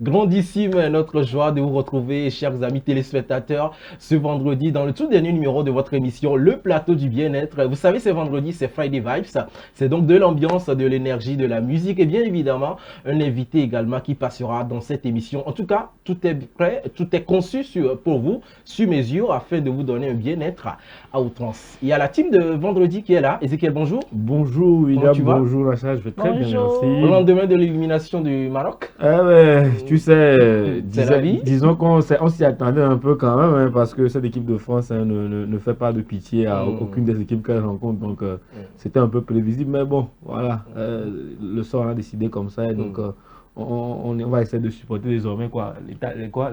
Grandissime notre joie de vous retrouver, chers amis téléspectateurs, ce vendredi dans le tout dernier numéro de votre émission, Le Plateau du Bien-être. Vous savez, ce vendredi, c'est Friday Vibes. C'est donc de l'ambiance, de l'énergie, de la musique et bien évidemment, un invité également qui passera dans cette émission. En tout cas, tout est prêt, tout est conçu pour vous, sur mesure, afin de vous donner un bien-être à outrance. Il y a la team de vendredi qui est là. Ezekiel, bonjour. Bonjour William, bonjour Rachel, je vais très bien, merci. Au lendemain de l'élimination du Maroc. Tu sais, c'est la vie. disons qu'on s'y attendait un peu quand même, hein, parce que cette équipe de France ne fait pas de pitié à aucune des équipes qu'elle rencontre, donc c'était un peu prévisible, mais bon, voilà, le sort a décidé comme ça, et donc on va essayer de supporter désormais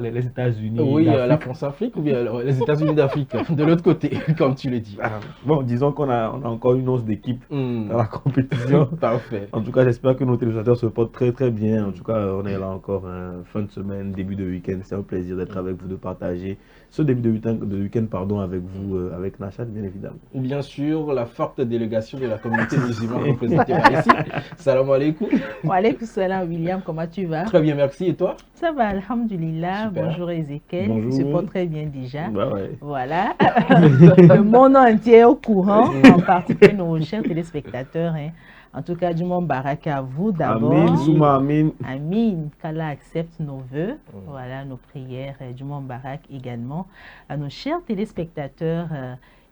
les États-Unis. Oui, la France-Afrique ou bien les États-Unis d'Afrique, de l'autre côté, comme tu le dis. Bon, disons qu'on a encore une once d'équipe dans la compétition. Parfait. En tout cas, j'espère que nos téléspectateurs se portent très très bien. En tout cas, on est là encore fin de semaine, début de week-end. C'est un plaisir d'être avec vous, de partager ce début de week-end avec vous, avec Nachat, bien évidemment. Bien sûr, la forte délégation de la communauté musulmane représentée ici. Salam alaikum. Wa alaikum salam, William, comment tu vas? Très bien, merci. Et toi? Ça va, alhamdulillah. Super. Bonjour Ezekiel. Bonjour. Tu se portes très bien déjà. Bah ouais. Voilà. Le monde entier est au courant, en particulier nos chers téléspectateurs. Hein. En tout cas, du monde barak à vous d'abord. Amin, Souma Amin. Amin, qu'Allah accepte nos vœux, voilà, nos prières, du monde barak également. À nos chers téléspectateurs,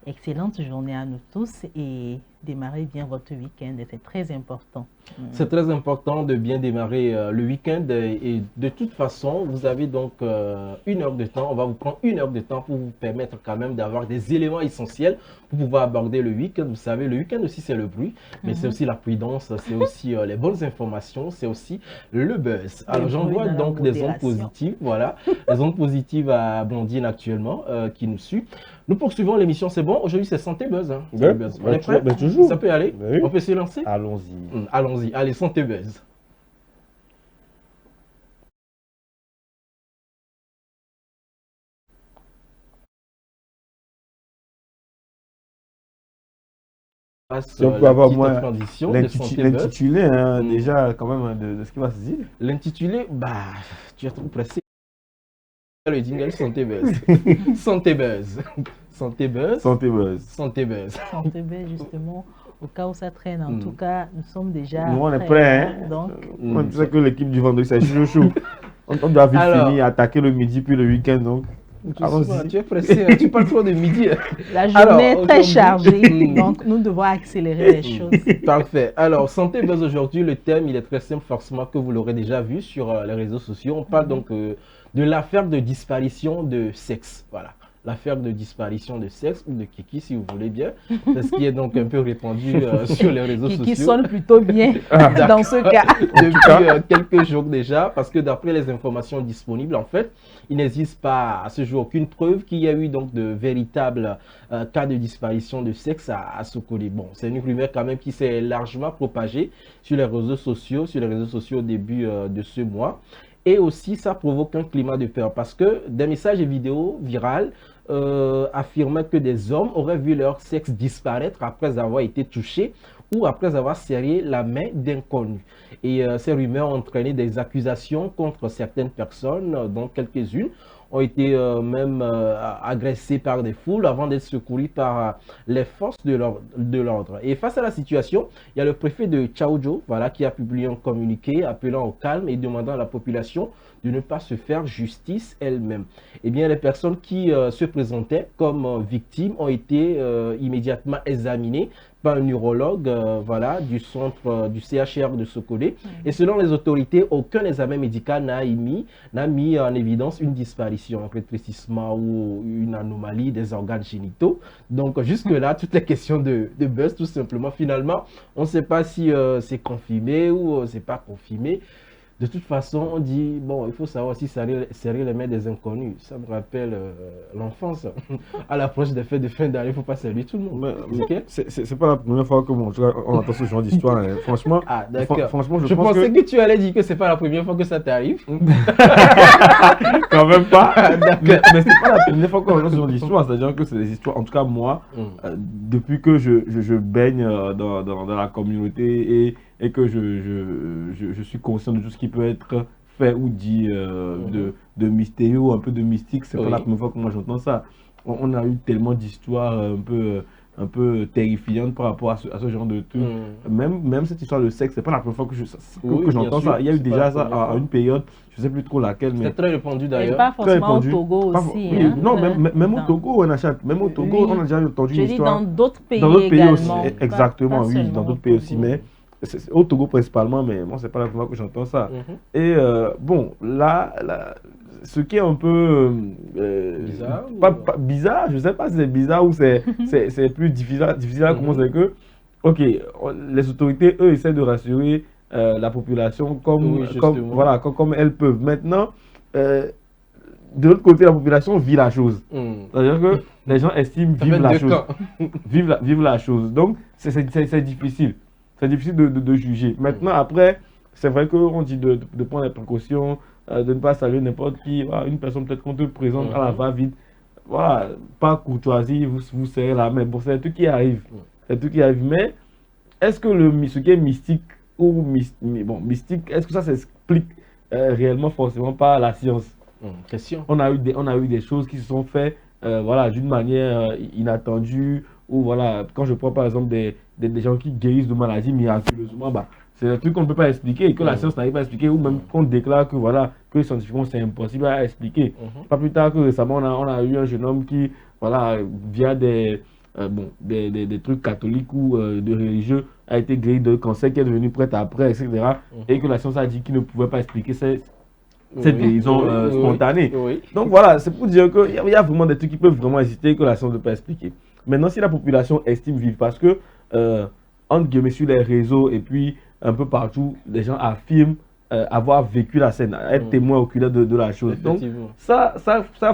excellente journée à nous tous et démarrez bien votre week-end, c'est très important. C'est très important de bien démarrer le week-end et de toute façon, vous avez donc 1 heure de temps. On va vous prendre 1 heure de temps pour vous permettre quand même d'avoir des éléments essentiels pour pouvoir aborder le week-end. Vous savez, le week-end aussi c'est le bruit, mais c'est aussi la prudence, c'est aussi les bonnes informations, c'est aussi le buzz. Alors j'envoie donc des ondes positives, voilà, des ondes positives à Blondine actuellement qui nous suit. Nous poursuivons l'émission, c'est bon. Aujourd'hui c'est Santé Buzz. Hein. Ouais, Buzz. On est prêt? toujours. Ça peut aller? Oui. On peut se lancer? Allons-y. Allons-y, allez, Santé Buzz. Si on peut avoir moins transition l'intitulé, hein, déjà quand même de ce qui va se dire. L'intitulé, bah, tu es trop pressé. Le jingle Santé Buzz. Santé Buzz. Santé Buzz. Santé Buzz. Santé Buzz. Santé Buzz, justement, au cas où ça traîne. En tout cas, nous sommes déjà Nous, on est prêts. Hein? Donc, on sait que l'équipe du vendredi, c'est chou. On doit vite finir, attaquer le midi puis le week-end. Donc, tu es pressé, tu parles trop de midi. La journée est très chargée, donc nous devons accélérer les choses. Parfait. Alors, Santé Buzz aujourd'hui, le thème, il est très simple, forcément que vous l'aurez déjà vu sur les réseaux sociaux. On parle donc de l'affaire de disparition de sexe. Voilà. L'affaire de disparition de sexe ou de Kiki, si vous voulez bien. C'est ce qui est donc un peu répandu sur les réseaux sociaux. Kiki sonne plutôt bien dans ce cas. Depuis quelques jours déjà, parce que d'après les informations disponibles, en fait, il n'existe pas à ce jour aucune preuve qu'il y a eu donc de véritables cas de disparition de sexe à Sokoli. Bon, c'est une rumeur quand même qui s'est largement propagée sur les réseaux sociaux au début de ce mois. Et aussi, ça provoque un climat de peur parce que des messages et vidéos virales affirmaient que des hommes auraient vu leur sexe disparaître après avoir été touchés ou après avoir serré la main d'inconnus. Et ces rumeurs ont entraîné des accusations contre certaines personnes, dont quelques-unes ont été même agressées par des foules avant d'être secourues par les forces de l'ordre. Et face à la situation, il y a le préfet de Tchaoudjo, voilà, qui a publié un communiqué appelant au calme et demandant à la population de ne pas se faire justice elle-même. Eh bien, les personnes qui se présentaient comme victimes ont été immédiatement examinées par un neurologue voilà, du centre du CHR de Sokolé. Et selon les autorités, aucun examen médical n'a mis en évidence une disparition, un rétrécissement ou une anomalie des organes génitaux. Donc jusque-là, toutes les questions de buzz, tout simplement. Finalement, on ne sait pas si c'est confirmé ou c'est pas confirmé. De toute façon, on dit, bon, il faut savoir si serrer les mains des inconnus. Ça me rappelle l'enfance. À l'approche des fêtes de fin d'année, il ne faut pas saluer tout le monde. Okay? C'est pas la première fois qu'on entend ce genre d'histoire. Hein. Franchement, franchement, je pensais que tu allais dire que c'est pas la première fois que ça t'arrive. Quand même pas. Mais c'est pas la première fois qu'on entend ce genre d'histoire. C'est-à-dire que c'est des histoires, en tout cas moi, depuis que je baigne dans la communauté et que je suis conscient de tout ce qui peut être fait ou dit de mystérieux ou un peu de mystique. C'est pas la première fois que moi j'entends ça. On a eu tellement d'histoires un peu terrifiantes par rapport à ce genre de truc. Même cette histoire de sexe, c'est pas la première fois que j'entends ça. Il y a eu déjà ça à une période, je sais plus trop laquelle. C'est très répandu d'ailleurs. Et pas forcément au Togo aussi. Non, même au Togo, on achète. Même au Togo, on a déjà entendu une histoire. Dans d'autres pays également. Aussi, exactement, oui, dans d'autres pays aussi. Mais au Togo principalement, mais moi, c'est pas la première fois que j'entends ça. Et bon, là, ce qui est un peu bizarre, pas bizarre, je sais pas si c'est bizarre ou c'est plus difficile à comprendre, c'est que, ok, les autorités, eux, essaient de rassurer la population comme elles peuvent. Maintenant, de l'autre côté, la population vit la chose. C'est-à-dire que les gens estiment vivre la chose. Donc, c'est difficile. C'est difficile de juger. Maintenant, après, c'est vrai qu'on dit de prendre les précautions, de ne pas saluer n'importe qui. Voilà, une personne peut-être qu'on te présente à la va-vite. Voilà, pas courtoisie, vous serrez la main. Bon, c'est un truc qui arrive. C'est un truc qui arrive. Mais est-ce que ce qui est mystique mystique, est-ce que ça s'explique réellement forcément par la science? Question. On a eu des choses qui se sont faites voilà, d'une manière inattendue. Ou voilà, quand je prends par exemple des gens qui guérissent de maladies miraculeusement, bah, c'est un truc qu'on ne peut pas expliquer et que la science n'arrive pas à expliquer, ou même qu'on déclare que voilà, que scientifiquement c'est impossible à expliquer. Pas plus tard que récemment, on a eu un jeune homme qui, voilà, via des trucs catholiques ou de religieux, a été guéri de cancer, qui est devenu prêtre après, etc. Et que la science a dit qu'il ne pouvait pas expliquer cette guérison spontanée. Donc voilà, c'est pour dire qu'il y a vraiment des trucs qui peuvent vraiment exister et que la science ne peut pas expliquer. Maintenant, si la population estime vivre, parce que, entre guillemets, sur les réseaux et puis un peu partout, les gens affirment avoir vécu la scène, être témoin oculaire de la chose. Donc, ça,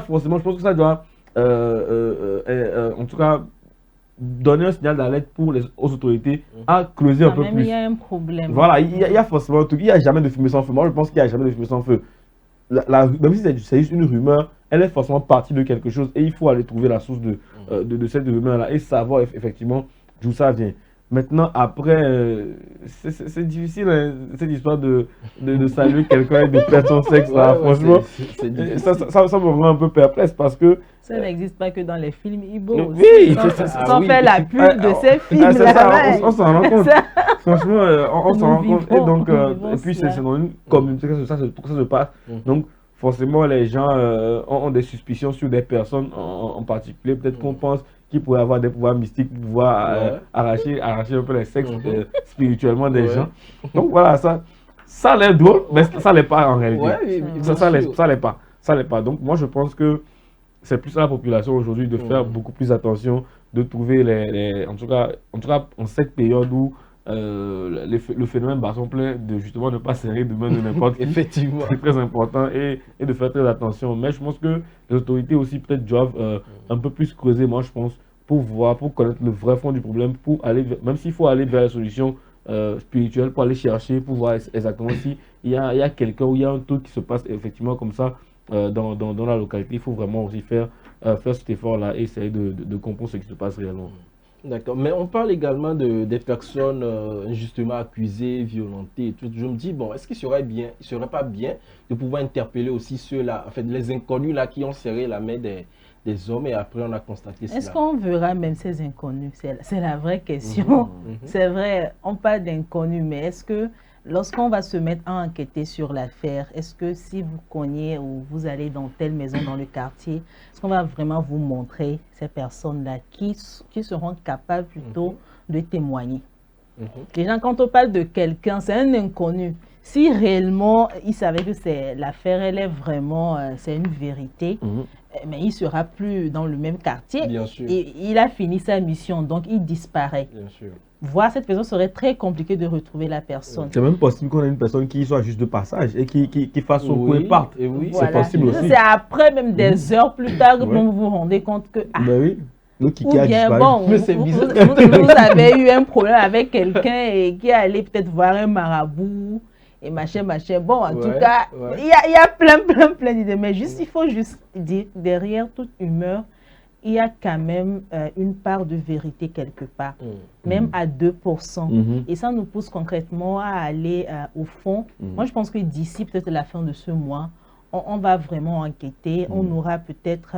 forcément, je pense que ça doit, en tout cas, donner un signal d'alerte aux autorités à creuser un peu plus. Il y a un problème. Voilà, il y a forcément un truc. Il n'y a jamais de fumée sans feu. Moi, je pense qu'il n'y a jamais de fumée sans feu. Même si c'est juste une rumeur, elle est forcément partie de quelque chose et il faut aller trouver la source de cette rumeur-là et savoir effectivement d'où ça vient. Maintenant, après, c'est difficile, hein, cette histoire de saluer quelqu'un et de perdre son sexe. Là, franchement, ça me rend un peu perplexe parce que... Ça n'existe pas que dans les films Ibo. Oui, sans faire la pub de ces films. C'est ça, on s'en rend compte. Franchement, on s'en rend compte. Et donc, et puis c'est dans une communauté que ça se passe. Donc, forcément, les gens ont des suspicions sur des personnes en particulier. Peut-être qu'on pense qu'ils pourraient avoir des pouvoirs mystiques pour pouvoir arracher un peu les sexes spirituellement des gens. Donc voilà, ça a l'air drôle, mais ça l'est pas en réalité. Ça l'est pas. Donc moi, je pense que c'est plus à la population aujourd'hui de faire beaucoup plus attention, de trouver en tout cas en cette période où le phénomène basson plein, de justement ne pas serrer de main de n'importe qui. Effectivement. C'est très important et de faire très attention. Mais je pense que les autorités aussi peut-être doivent un peu plus creuser, moi je pense, pour connaître le vrai fond du problème, pour aller, même s'il faut aller vers la solution spirituelle, pour aller chercher, pour voir exactement s'il y a quelqu'un ou il y a un truc qui se passe effectivement comme ça dans la localité. Il faut vraiment aussi faire cet effort-là et essayer de comprendre ce qui se passe réellement. D'accord, mais on parle également des personnes injustement accusées, violentées et tout. Je me dis, bon, est-ce qu'il serait pas bien de pouvoir interpeller aussi ceux-là, en fait, les inconnus là qui ont serré la main des hommes et après on a constaté cela. Est-ce qu'on verra même ces inconnus? C'est la vraie question. C'est vrai, on parle d'inconnus, mais est-ce que lorsqu'on va se mettre à enquêter sur l'affaire, est-ce que si vous cognez ou vous allez dans telle maison dans le quartier, est-ce qu'on va vraiment vous montrer ces personnes-là qui seront capables plutôt de témoigner? Les gens, quand on parle de quelqu'un, c'est un inconnu. Si réellement il savait que l'affaire, elle est vraiment, c'est une vérité, mais il ne sera plus dans le même quartier. Bien sûr. Et il a fini sa mission, donc il disparaît. Bien sûr. Voir cette personne serait très compliqué de retrouver la personne. C'est même possible qu'on ait une personne qui soit juste de passage et qui fasse son coup et parte. Et oui, voilà. C'est possible aussi. C'est après, même des heures plus tard, que vous vous rendez compte que... Ah, ben oui. Ou bien, bon, mais c'est bizarre. Vous avez eu un problème avec quelqu'un et qui est allé peut-être voir un marabout et machin. Bon, en tout cas, il y a plein d'idées. Mais juste, il faut juste dire, derrière toute humeur, il y a quand même une part de vérité quelque part, même à 2%. Et ça nous pousse concrètement à aller au fond. Moi, je pense que d'ici peut-être la fin de ce mois, on va vraiment enquêter. On aura peut-être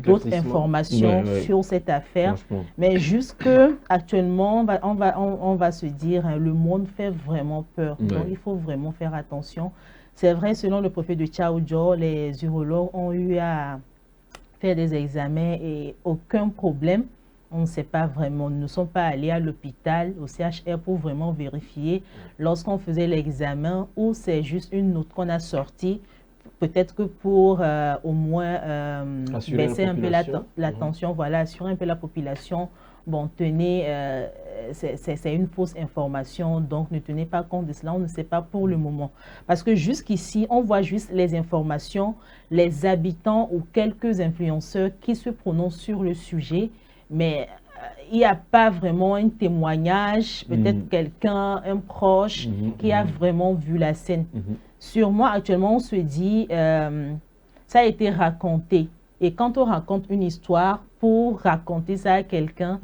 d'autres informations sur cette affaire. Mais jusque actuellement, on va se dire, hein, le monde fait vraiment peur. Donc, il faut vraiment faire attention. C'est vrai, selon le préfet de Tchaoudjo, les urologues ont eu à faire des examens et aucun problème. On ne sait pas vraiment, nous ne sommes pas allés à l'hôpital, au CHR, pour vraiment vérifier lorsqu'on faisait l'examen ou c'est juste une note qu'on a sortie, peut-être que pour au moins baisser un peu la tension, voilà, assurer un peu la population. Bon, tenez, c'est une fausse information, donc ne tenez pas compte de cela, on ne sait pas pour le moment. Parce que jusqu'ici, on voit juste les informations, les habitants ou quelques influenceurs qui se prononcent sur le sujet, mais il n'y a pas vraiment un témoignage, peut-être quelqu'un, un proche, qui a vraiment vu la scène. Sur moi, actuellement, on se dit, ça a été raconté. Et quand on raconte une histoire, pour raconter ça à quelqu'un,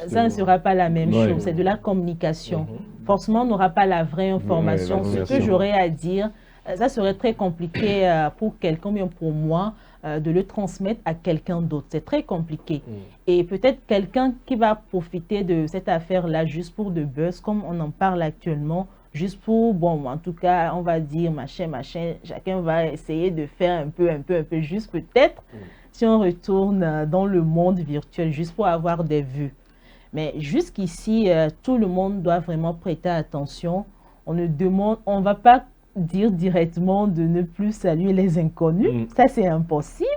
ça ne sera pas la même chose. C'est de la communication. Forcément, on n'aura pas la vraie information. Ce que j'aurais à dire, ça serait très compliqué pour quelqu'un, bien pour moi, de le transmettre à quelqu'un d'autre. C'est très compliqué. Et peut-être quelqu'un qui va profiter de cette affaire-là juste pour de buzz, comme on en parle actuellement, juste pour, bon, en tout cas, on va dire machin, chacun va essayer de faire un peu, juste peut-être, si on retourne dans le monde virtuel, juste pour avoir des vues. Mais jusqu'ici, tout le monde doit vraiment prêter attention. On ne va pas dire directement de ne plus saluer les inconnus. Ça, c'est impossible.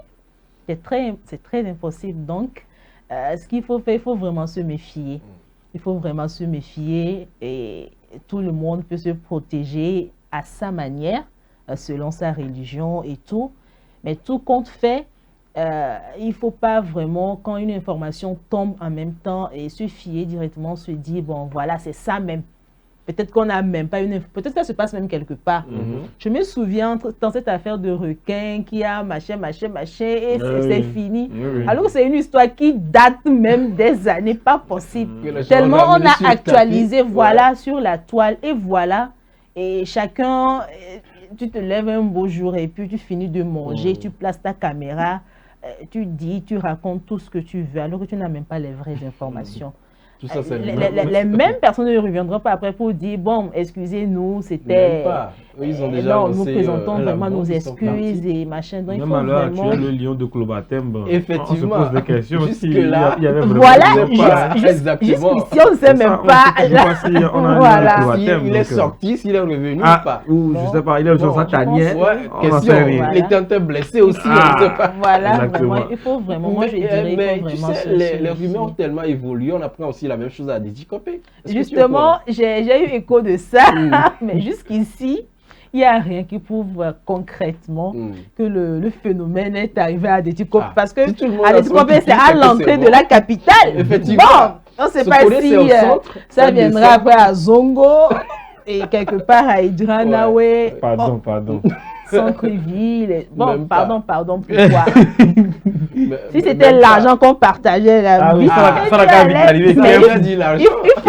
C'est très impossible. Donc, ce qu'il faut faire, il faut vraiment se méfier. Il faut vraiment se méfier et tout le monde peut se protéger à sa manière, selon sa religion et tout. Mais tout compte fait, il ne faut pas vraiment, quand une information tombe en même temps et se fier directement, se dire, bon, voilà, c'est ça même. Peut-être qu'on n'a même pas une... Peut-être que ça se passe même quelque part. Je me souviens dans cette affaire de requin qui a machin, et c'est fini. Alors que c'est une histoire qui date même des années, pas possible. Tellement on a actualisé, voilà, sur la toile, et voilà. Et chacun, tu te lèves un beau jour et puis tu finis de manger, tu places ta caméra, tu dis, tu racontes tout ce que tu veux, alors que tu n'as même pas les vraies informations. Tout ça, les mêmes personnes ne reviendront pas après pour dire, bon, excusez-nous, c'était... Ils ont déjà non, nous présentons vraiment nos excuses et machin. Donc, même à l'heure actuelle, le lion de Clobatem, effectivement, on se pose des questions. Jusque-là, voilà, jusqu'ici, on ne sait même pas. Voilà, s'il est sorti, s'il est revenu ou pas. Ou je ne sais pas, il est dans sa tanière. Question, il était un peu blessé aussi, on ne sait pas. Voilà, vraiment, il faut vraiment, moi je dirais, il faut vraiment se... Les rumeurs ont tellement évolué, on apprend aussi la même chose à Dédicopé. Justement, j'ai eu écho de ça, mais jusqu'ici, il n'y a rien qui prouve concrètement que le phénomène est arrivé à Dédicopé. Parce que à Dédicopé, c'est à l'entrée de la capitale. Effectivement. Bon, on ne sait pas si ça viendra après à Zongo et quelque part à Idranawe. Pardon. Centre-ville. Bon, pardon, pourquoi? Si c'était l'argent qu'on partageait, la vie, il faut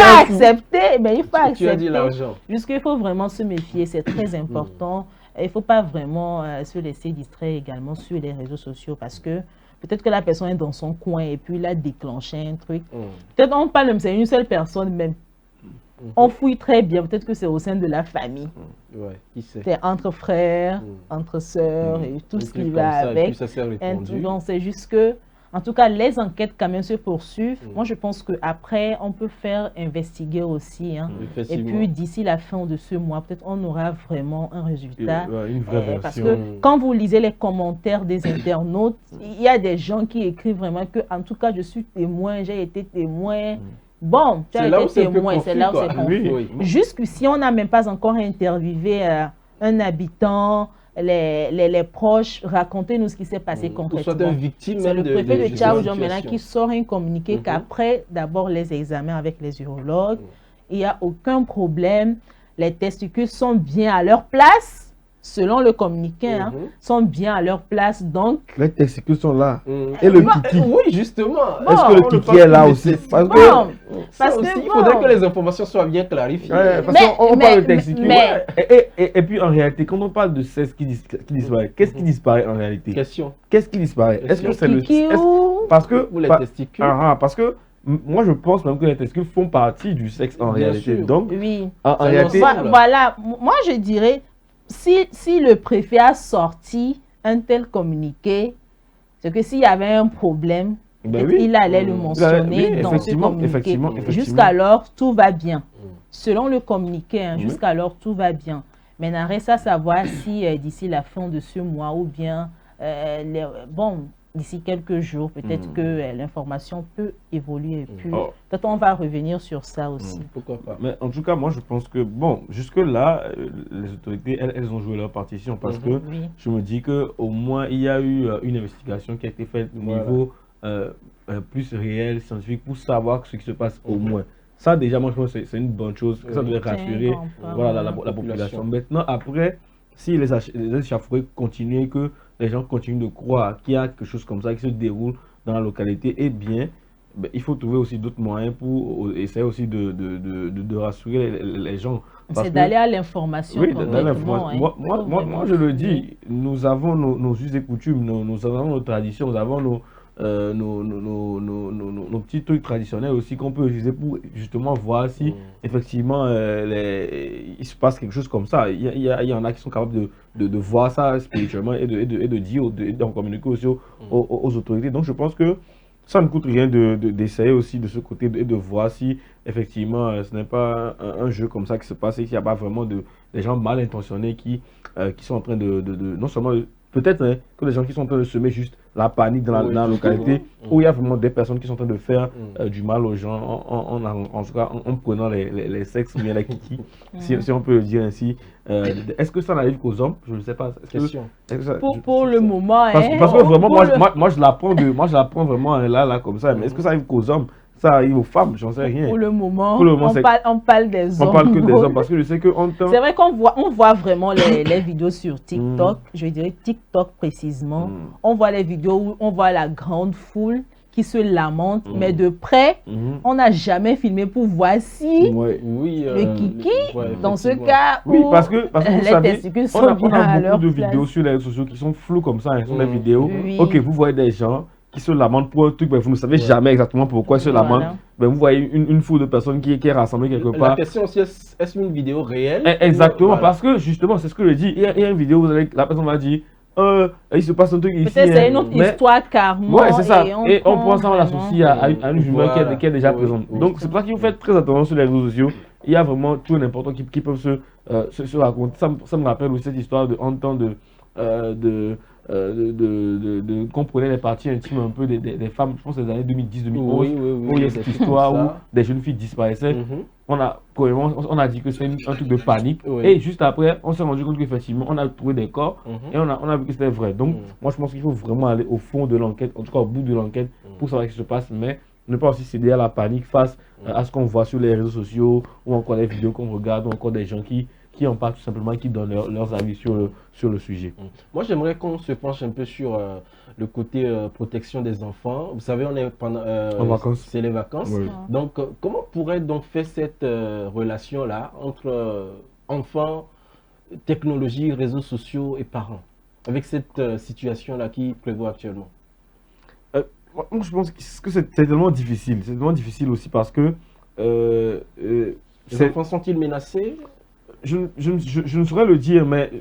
accepter. Mais il faut accepter. Tu as dit l'argent. Jusqu'il faut vraiment se méfier, c'est très important. Il ne faut pas vraiment se laisser distraire également sur les réseaux sociaux parce que peut-être que la personne est dans son coin et puis il a déclenché un truc. Peut-être on parle même, c'est une seule personne même. On fouille très bien, peut-être que c'est au sein de la famille. C'est entre frères, entre sœurs et tout ce qui va avec. Donc c'est juste que, en tout cas, les enquêtes quand même se poursuivent. Moi, je pense qu'après, on peut faire investiguer aussi. Et puis, d'ici la fin de ce mois, peut-être on aura vraiment un résultat. Une vraie version. Parce que quand vous lisez les commentaires des internautes, il y a des gens qui écrivent vraiment que, en tout cas, je suis témoin, j'ai été témoin. Bon, tu as été témoin, c'est là où c'est confus. Jusqu'ici, on n'a même pas encore interviewé un habitant, les proches, racontez-nous ce qui s'est passé concrètement. C'est le préfet de Tchaoudjo maintenant qui sort un communiqué qu'après d'abord les examens avec les urologues, il n'y a aucun problème, les testicules sont bien à leur place, selon le communiqué, hein, sont bien à leur place. Donc, les testicules sont là. Et le kiki. Oui, justement. Bon, est-ce que le kiki est là aussi? Parce que, parce aussi, que il faudrait que les informations soient bien clarifiées. ouais, parce qu'on parle de testicules. Et puis en réalité, quand on parle de sexe qui disparaît, qu'est-ce qui disparaît en réalité? Question. Qu'est-ce qui disparaît? Est-ce que c'est le kiki ou... parce que Ou les testicules. parce que moi je pense même que les testicules font partie du sexe en Bien réalité. sûr. Donc Oui. en réalité, Voilà, moi je dirais, si le préfet a sorti un tel communiqué, c'est que s'il y avait un problème, ben oui. il allait le mentionner Oui, dans ce communiqué. effectivement. Jusqu'alors, tout va bien. Selon le communiqué, hein, jusqu'alors, tout va bien. Maintenant, reste à savoir si d'ici la fin de ce mois ou bien, d'ici quelques jours, peut-être que l'information peut évoluer. Et puis, peut-être on va revenir sur ça aussi. Pourquoi pas? Mais en tout cas, moi je pense que, bon, jusque-là, les autorités, elles ont joué leur partition parce que je me dis qu'au moins il y a eu une investigation qui a été faite au niveau plus réel, scientifique, pour savoir ce qui se passe au moins. Ça, déjà, moi je pense que c'est une bonne chose, que ça devait rassurer la population. Maintenant, après, si les échauffourées continuent, que les gens continuent de croire qu'il y a quelque chose comme ça qui se déroule dans la localité, eh bien, il faut trouver aussi d'autres moyens pour essayer aussi de rassurer les gens. C'est d'aller à l'information. Oui, d'aller à l'information. Moi, je le dis, nous avons nos us et coutumes, nous avons nos traditions, nous avons nos petits trucs traditionnels aussi qu'on peut utiliser pour justement voir si effectivement il se passe quelque chose comme ça. Il y en a qui sont capables de voir ça spirituellement et de dire, d'en communiquer aussi aux autorités. Donc je pense que ça ne coûte rien d'essayer aussi de ce côté et de voir si effectivement ce n'est pas un jeu comme ça qui se passe et qu'il n'y a pas vraiment des gens mal intentionnés qui sont en train non seulement peut-être que les gens qui sont en train de semer juste la panique dans la localité, où il y a vraiment des personnes qui sont en train de faire du mal aux gens, en tout cas en prenant les sexes ou bien les kiki, si on peut le dire ainsi. Est-ce que ça n'arrive qu'aux hommes? Je ne sais pas. Pour le moment, parce que vraiment, moi je l'apprends vraiment là comme ça, mais est-ce que ça arrive qu'aux hommes? Ça arrive aux femmes, j'en sais rien. Pour le moment on parle des hommes. On parle que des hommes parce que je sais que c'est vrai qu'on voit vraiment les vidéos sur TikTok, je dirais TikTok précisément. On voit les vidéos où on voit la grande foule qui se lamente, mais de près, on n'a jamais filmé pour voir si le kiki, dans ce cas où parce que vous savez, on a beaucoup de vidéos sur les réseaux sociaux qui sont floues comme ça, ce sont des vidéos. Ok, vous voyez des gens qui se lamentent pour un truc, mais vous ne savez jamais exactement pourquoi ils se lamentent. Ben, vous voyez une foule de personnes qui est rassemblée quelque part. La question aussi, est-ce une vidéo réelle? Exactement, parce que justement, c'est ce que je dis. Il y a une vidéo où la personne va dire il se passe un truc ici. Peut-être c'est une autre histoire carrément. Ouais, c'est ça. Et on pense à l'associer à une jument qui est déjà présente. Donc, c'est pour ça qu'il faut faire très attention sur les réseaux sociaux. Il y a vraiment tout et n'importe qui peuvent se raconter. Ça me rappelle aussi cette histoire qu'on prenait les parties intimes un peu des femmes, je pense des années 2010-2011, où il y a cette histoire où des jeunes filles disparaissaient. On a dit que c'était un truc de panique, et juste après, on s'est rendu compte qu'effectivement, on a trouvé des corps, et on a vu que c'était vrai. Donc, moi, je pense qu'il faut vraiment aller au fond de l'enquête, en tout cas au bout de l'enquête, pour savoir ce qui se passe, mais ne pas aussi céder à la panique face à ce qu'on voit sur les réseaux sociaux, ou encore les vidéos qu'on regarde, ou encore des gens qui en parlent tout simplement, qui donnent leurs avis sur le sujet. Moi, j'aimerais qu'on se penche un peu sur le côté protection des enfants. Vous savez, on est pendant vacances. C'est les vacances. Donc, comment pourrait donc faire cette relation-là entre enfants, technologie, réseaux sociaux et parents, avec cette situation-là qui prévaut actuellement? Moi, je pense que c'est tellement difficile. C'est tellement difficile aussi parce que les enfants sont-ils menacés? Je ne saurais le dire, mais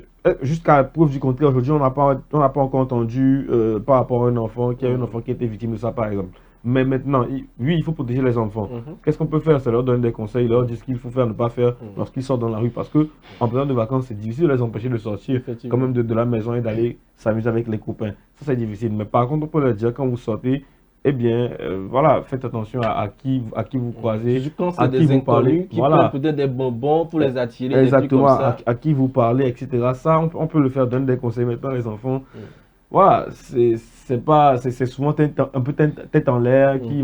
jusqu'à preuve du contraire, aujourd'hui, on n'a pas encore entendu par rapport à un enfant qui a été victime de ça, par exemple. Mais maintenant, oui, il faut protéger les enfants. Qu'est-ce qu'on peut faire? C'est leur donner des conseils, leur dire ce qu'il faut faire, ne pas faire lorsqu'ils sortent dans la rue. Parce que en période de vacances, c'est difficile de les empêcher de sortir quand même de la maison et d'aller s'amuser avec les copains. Ça, c'est difficile. Mais par contre, on peut leur dire quand vous sortez, eh bien, voilà, faites attention à qui vous croisez, à qui vous parlez, qui prennent peut-être des bonbons pour les attirer. Exactement, des trucs comme ça. À qui vous parlez, etc. Ça, on peut le faire, donner des conseils. Maintenant, les enfants, voilà, c'est souvent un peu tête en l'air, qui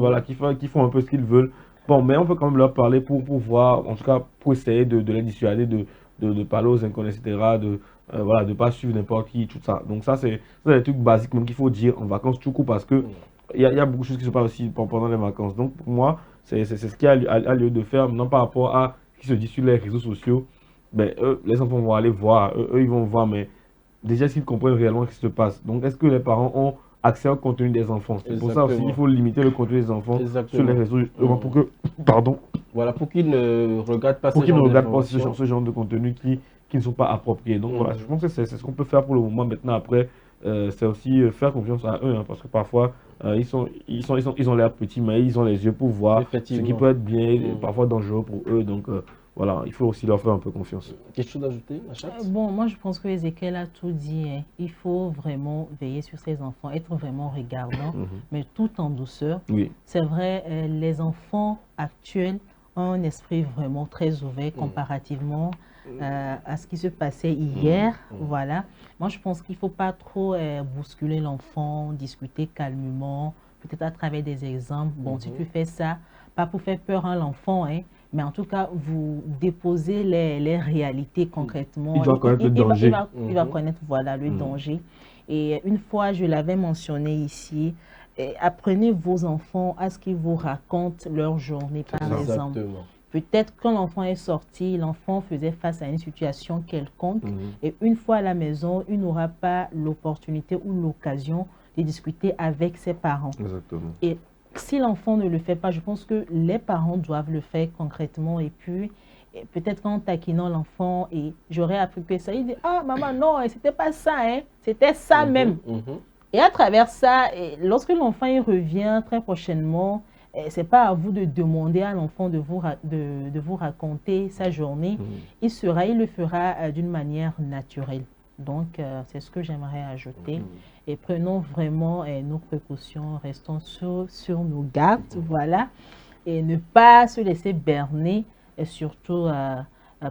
font un peu ce qu'ils veulent. Bon, mais on peut quand même leur parler pour voir, en tout cas, pour essayer de les dissuader de parler aux inconnus, etc., voilà, de ne pas suivre n'importe qui, tout ça. Donc ça, c'est des trucs basiques même qu'il faut dire en vacances tout court parce que il y a beaucoup de choses qui se passent aussi pendant les vacances. Donc pour moi, c'est ce qu'il y a lieu de faire, non par rapport à ce qui se dit sur les réseaux sociaux. Ben, eux, les enfants vont aller voir, eux, ils vont voir, mais déjà, s'ils comprennent réellement ce qui se passe. Donc, est-ce que les parents ont accès au contenu des enfants? C'est pour ça aussi qu'il faut limiter le contenu des enfants sur les réseaux, pour que, pardon, voilà, pour qu'ils ne regardent pas ce genre de contenu qui ne sont pas appropriés. Donc, voilà, je pense que c'est ce qu'on peut faire pour le moment. Maintenant, après, c'est aussi faire confiance à eux, hein, parce que parfois, ils ont l'air petits, mais ils ont les yeux pour voir ce qui peut être bien, parfois dangereux pour eux. Donc, voilà, il faut aussi leur faire un peu confiance. Quelque chose d'ajouter, Machat? Bon, moi je pense que Ezekiel a tout dit. Hein. Il faut vraiment veiller sur ses enfants, être vraiment regardant, mais tout en douceur. Oui. C'est vrai, les enfants actuels ont un esprit vraiment très ouvert comparativement à ce qui se passait hier. Voilà. Moi je pense qu'il ne faut pas trop bousculer l'enfant, discuter calmement, peut-être à travers des exemples. Bon, si tu fais ça, pas pour faire peur à l'enfant, hein, mais en tout cas, vous déposez les réalités concrètement. Il doit connaître le danger. Il va connaître voilà, le danger. Et une fois, je l'avais mentionné ici, apprenez vos enfants à ce qu'ils vous racontent leur journée, par exemple. Peut-être quand l'enfant est sorti, l'enfant faisait face à une situation quelconque. Et une fois à la maison, il n'aura pas l'opportunité ou l'occasion de discuter avec ses parents. Exactement. Et si l'enfant ne le fait pas, je pense que les parents doivent le faire concrètement. Et puis, peut-être qu'en taquinant l'enfant, et j'aurais appris que ça, il dit « Ah, maman, non, c'était pas ça, hein, c'était ça même. Et à travers ça, lorsque l'enfant revient très prochainement, ce n'est pas à vous de demander à l'enfant de vous raconter sa journée. Il le fera d'une manière naturelle. Donc, c'est ce que j'aimerais ajouter. Et prenons vraiment nos précautions, restons sur nos gardes, voilà. Et ne pas se laisser berner, et surtout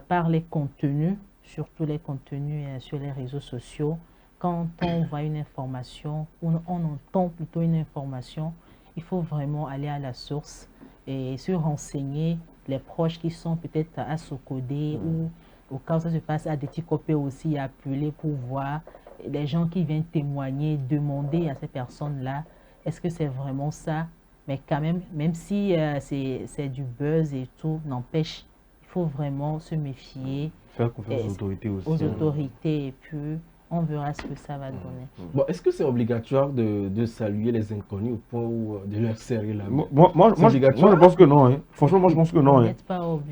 par les contenus, surtout les contenus sur les réseaux sociaux. Quand on voit une information, ou on entend plutôt une information, il faut vraiment aller à la source et se renseigner, les proches qui sont peut-être à Sokodé ou au cas où ça se passe à Déticopé aussi, appeler pour voir les gens qui viennent témoigner, demander à ces personnes-là, est-ce que c'est vraiment ça? Mais quand même si c'est du buzz et tout, n'empêche, il faut vraiment se méfier. Faire confiance aux autorités aussi. Aux autorités, et puis on verra ce que ça va donner. Bon, est-ce que c'est obligatoire de saluer les inconnus au point où de leur serrer la main? Moi, je pense que non. Hein. Franchement, moi, je pense que non. Hein.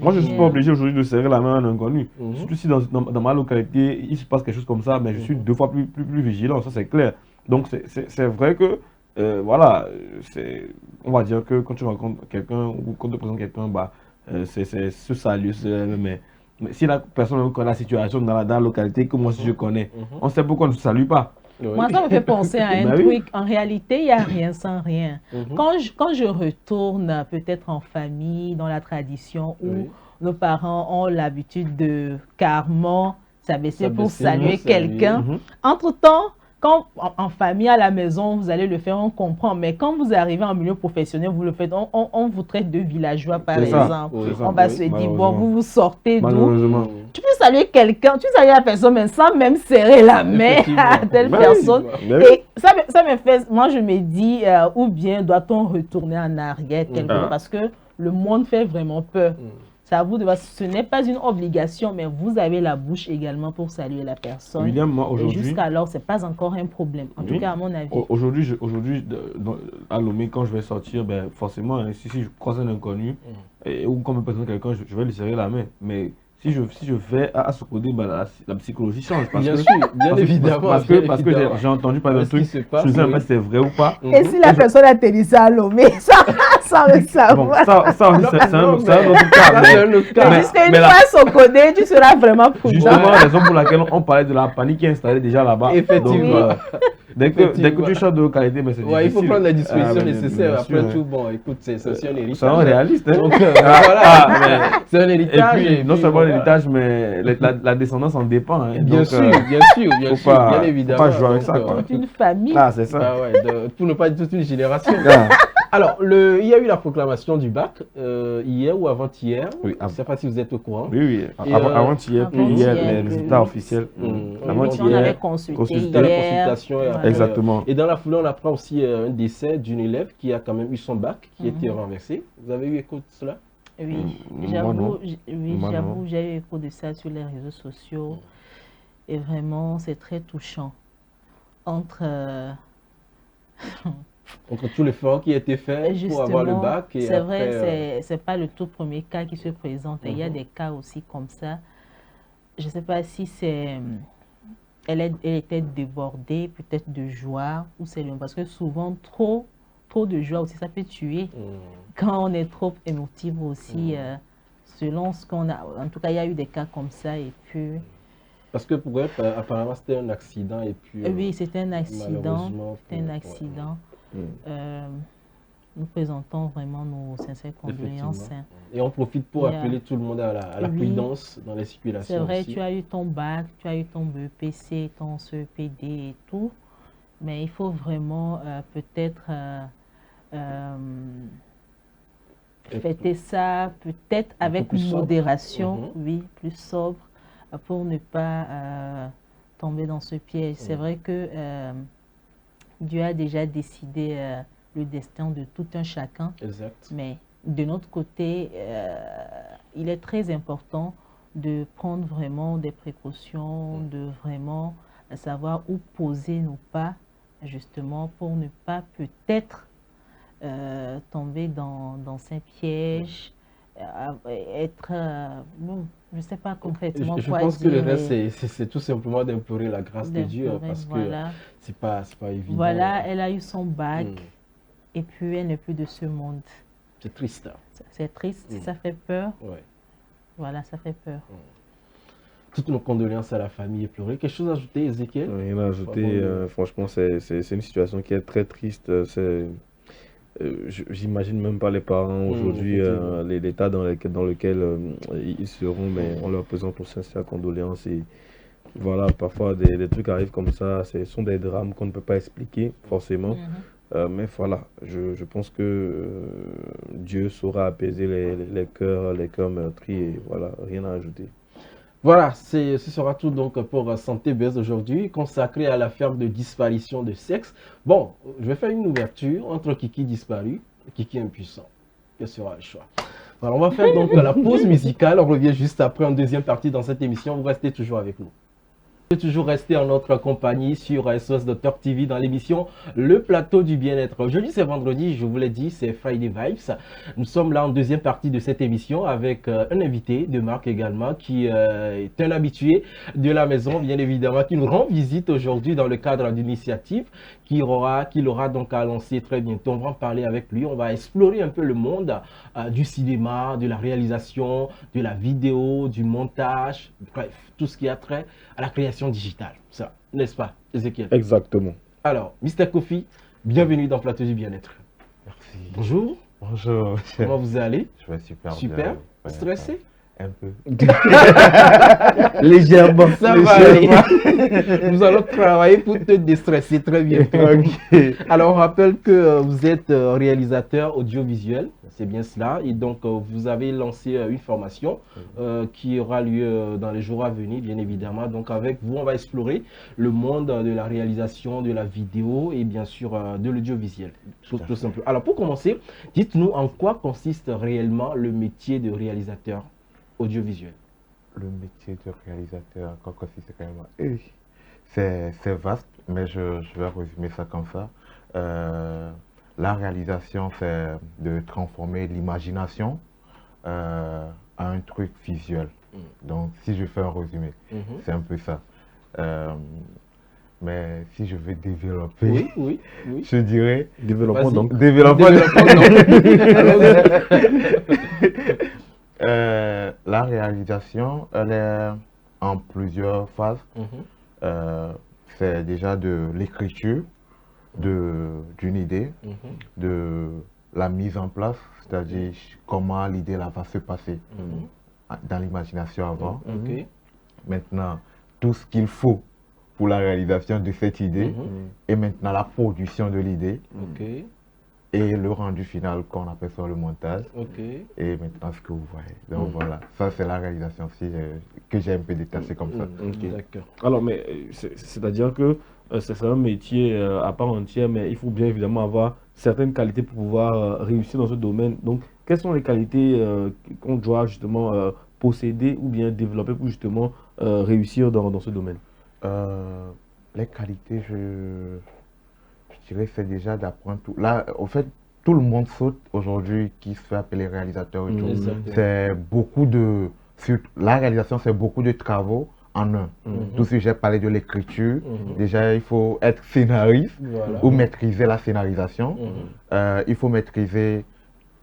Moi, je ne suis pas obligé aujourd'hui de serrer la main à un inconnu. Surtout si dans ma localité, il se passe quelque chose comme ça, mais je suis 2 fois plus vigilant, ça c'est clair. Donc, c'est vrai que, voilà, on va dire que quand tu rencontres quelqu'un ou quand tu présentes quelqu'un, bah, c'est ce salut, mais si la personne connaît la situation dans la localité que moi si je connais, on sait pourquoi on ne se salue pas. Moi, ça me fait penser à un truc. En réalité, il n'y a rien sans rien. Quand je retourne peut-être en famille, dans la tradition où nos parents ont l'habitude de carrément s'abaisser pour saluer quelqu'un, entre-temps, quand en famille, à la maison, vous allez le faire, on comprend. Mais quand vous arrivez en milieu professionnel, vous le faites, on vous traite de villageois, par exemple. On va se dire, bon, vous sortez d'où? Tu peux saluer quelqu'un, tu salues la personne, mais sans même serrer la main à telle personne. Et ça me fait, moi je me dis, ou bien doit-on retourner en arrière quelque part, parce que le monde fait vraiment peur. À vous de voir, ce n'est pas une obligation, mais vous avez la bouche également pour saluer la personne. Évidemment, aujourd'hui. Jusqu'alors, ce n'est pas encore un problème, en tout cas à mon avis. Aujourd'hui, à Lomé, quand je vais sortir, ben, forcément, si je croise un inconnu, ou quand me présente quelqu'un, je vais lui serrer la main. Mais si je vais à Sokodé, ben, la psychologie change. Bien sûr, bien évidemment. Parce que j'ai entendu parler d'un truc, je ne sais pas si c'est vrai ou pas. Et si la personne atterrissait à Lomé, sans le savoir. Bon, ça c'est un autre cas. Mais jusqu'à une fois à Sokodé, tu seras vraiment prudent. Justement, la raison pour laquelle on parlait de la panique qui est installée déjà là-bas. Effectivement. Dès que tu chantes de haute qualité, mais c'est Ouais, il faut difficile. prendre les dispositions Ah, nécessaires. bien sûr, Après hein. tout, bon, écoute, c'est aussi un héritage. C'est un réaliste. Hein. Donc, voilà, c'est un Et héritage. puis, non seulement voilà. l'héritage, mais la descendance en dépend. Hein. Bien Donc, sûr, bien sûr, bien sûr, bien évidemment. Faut pas jouer avec Donc, ça, quoi. Toute une famille. Ah, c'est ça. bah ouais, pour ne pas dire toute une génération. Ah. Alors, il y a eu la proclamation du bac hier ou avant-hier. Oui, Je ne sais pas si vous êtes au courant. Oui, oui. Et, Avant-hier, puis hier, avant-hier, les résultats officiels. On Avant-hier, avait consulté consulté. Dans la hier. consultation et après, Exactement. et dans la foulée, on apprend aussi un décès d'une élève qui a quand même eu son bac, qui a été renversé. Vous avez eu écho de cela? Oui, Moi, non. j'avoue, j'ai eu écho de ça sur les réseaux sociaux. Et vraiment, c'est très touchant. Entre tout l'effort qui a été fait pour avoir le bac. C'est vrai, c'est pas le tout premier cas qui se présente. Il y a des cas aussi comme ça. Je ne sais pas si c'est... Elle était débordée peut-être de joie ou c'est parce que souvent trop de joie aussi ça peut tuer. Quand on est trop émotif aussi, selon ce qu'on a. En tout cas, il y a eu des cas comme ça et puis. Parce que pour elle, apparemment, c'était un accident et puis. Oui, c'était un accident. C'était un accident. Nous présentons vraiment nos sincères condoléances. Et on profite pour appeler tout le monde à la prudence dans les circulations. C'est vrai, aussi. tu as eu ton bac, tu as eu ton BEPC, ton CEPD et tout, mais il faut vraiment peut-être fêter ça, peut-être avec modération, oui, plus sobre, pour ne pas tomber dans ce piège. C'est vrai que Dieu a déjà décidé le destin de tout un chacun. Exact. Mais de notre côté, il est très important de prendre vraiment des précautions, de vraiment savoir où poser nos pas, justement, pour ne pas peut-être tomber dans ces pièges, être... bon, je ne sais pas concrètement je quoi pense dire. Que le reste, c'est tout simplement d'implorer la grâce de Dieu, parce que c'est pas évident. Voilà, elle a eu son bac, et puis elle n'est plus de ce monde. C'est triste. C'est triste, ça fait peur. Ouais. Voilà, ça fait peur. toutes nos condoléances à la famille éplorée. Quelque chose à ajouter, Ezekiel? Rien à ajouter. Franchement, c'est une situation qui est très triste. J'imagine même pas les parents aujourd'hui, l'état dans lequel ils seront, mais on leur présente nos sincères condoléances. Et voilà, parfois des trucs arrivent comme ça. Ce sont des drames qu'on ne peut pas expliquer forcément. Mais voilà, je pense que Dieu saura apaiser les cœurs meurtris. Et voilà, rien à ajouter. Voilà, ce sera tout donc pour Santé Buzz aujourd'hui, consacré à l'affaire de disparition de sexe. Bon, je vais faire une ouverture entre Kiki disparu et Kiki impuissant. Quel sera le choix? Voilà, on va faire donc la pause musicale. On revient juste après en deuxième partie dans cette émission. Vous restez toujours avec nous. Toujours rester en notre compagnie sur SOS Docteur TV dans l'émission Le Plateau du Bien-être. Aujourd'hui c'est vendredi, je vous l'ai dit, c'est Friday Vibes. Nous sommes là en deuxième partie de cette émission avec un invité de marque également qui est un habitué de la maison, bien évidemment, qui nous rend visite aujourd'hui dans le cadre d'une initiative qu'il aura donc à lancer très bientôt. On va en parler avec lui, on va explorer un peu le monde du cinéma, de la réalisation, de la vidéo, du montage, bref, tout ce qui a trait à la création digitale. Ça, n'est-ce pas, Ezekiel? Exactement. Alors, Mr. Kofi, bienvenue dans Plateau du Bien-être. Merci. Bonjour. Bonjour. Comment vous allez? Je vais super Super. bien. Stressé? Un peu. Légèrement. Ça va aller. Nous allons travailler pour te déstresser très bientôt. Okay. Alors, on rappelle que vous êtes réalisateur audiovisuel, c'est bien cela. Et donc, vous avez lancé une formation qui aura lieu dans les jours à venir, bien évidemment. Donc, avec vous, on va explorer le monde de la réalisation, de la vidéo et bien sûr de l'audiovisuel. Tout simplement. Alors, pour commencer, dites-nous en quoi consiste réellement le métier de réalisateur audiovisuel. Le métier de réalisateur, quand c'est quand même... C'est vaste, mais je vais résumer ça comme ça. La réalisation, c'est de transformer l'imagination à un truc visuel. Donc, si je fais un résumé, c'est un peu ça. Mais si je veux développer, oui. je dirais... Développement donc. Développement la réalisation, elle est en plusieurs phases. c'est déjà de l'écriture d'une idée, de la mise en place, c'est-à-dire comment l'idée là va se passer dans l'imagination avant. Maintenant, tout ce qu'il faut pour la réalisation de cette idée et maintenant la production de l'idée et le rendu final qu'on appelle ça le montage et maintenant ce que vous voyez. Donc voilà, ça c'est la réalisation aussi que j'ai un peu détachée comme ça. D'accord. Alors, mais c'est-à-dire que c'est un métier à part entière, mais il faut bien évidemment avoir certaines qualités pour pouvoir réussir dans ce domaine. Donc, quelles sont les qualités qu'on doit justement posséder ou bien développer pour justement réussir dans ce domaine? Les qualités, je dirais, c'est déjà d'apprendre tout. Là, en fait, tout le monde saute aujourd'hui qui se fait appeler réalisateur et tout. C'est beaucoup de... La réalisation, c'est beaucoup de travaux en un. Tout ce que j'ai parlé de l'écriture, déjà, il faut être scénariste ou maîtriser la scénarisation. Il faut maîtriser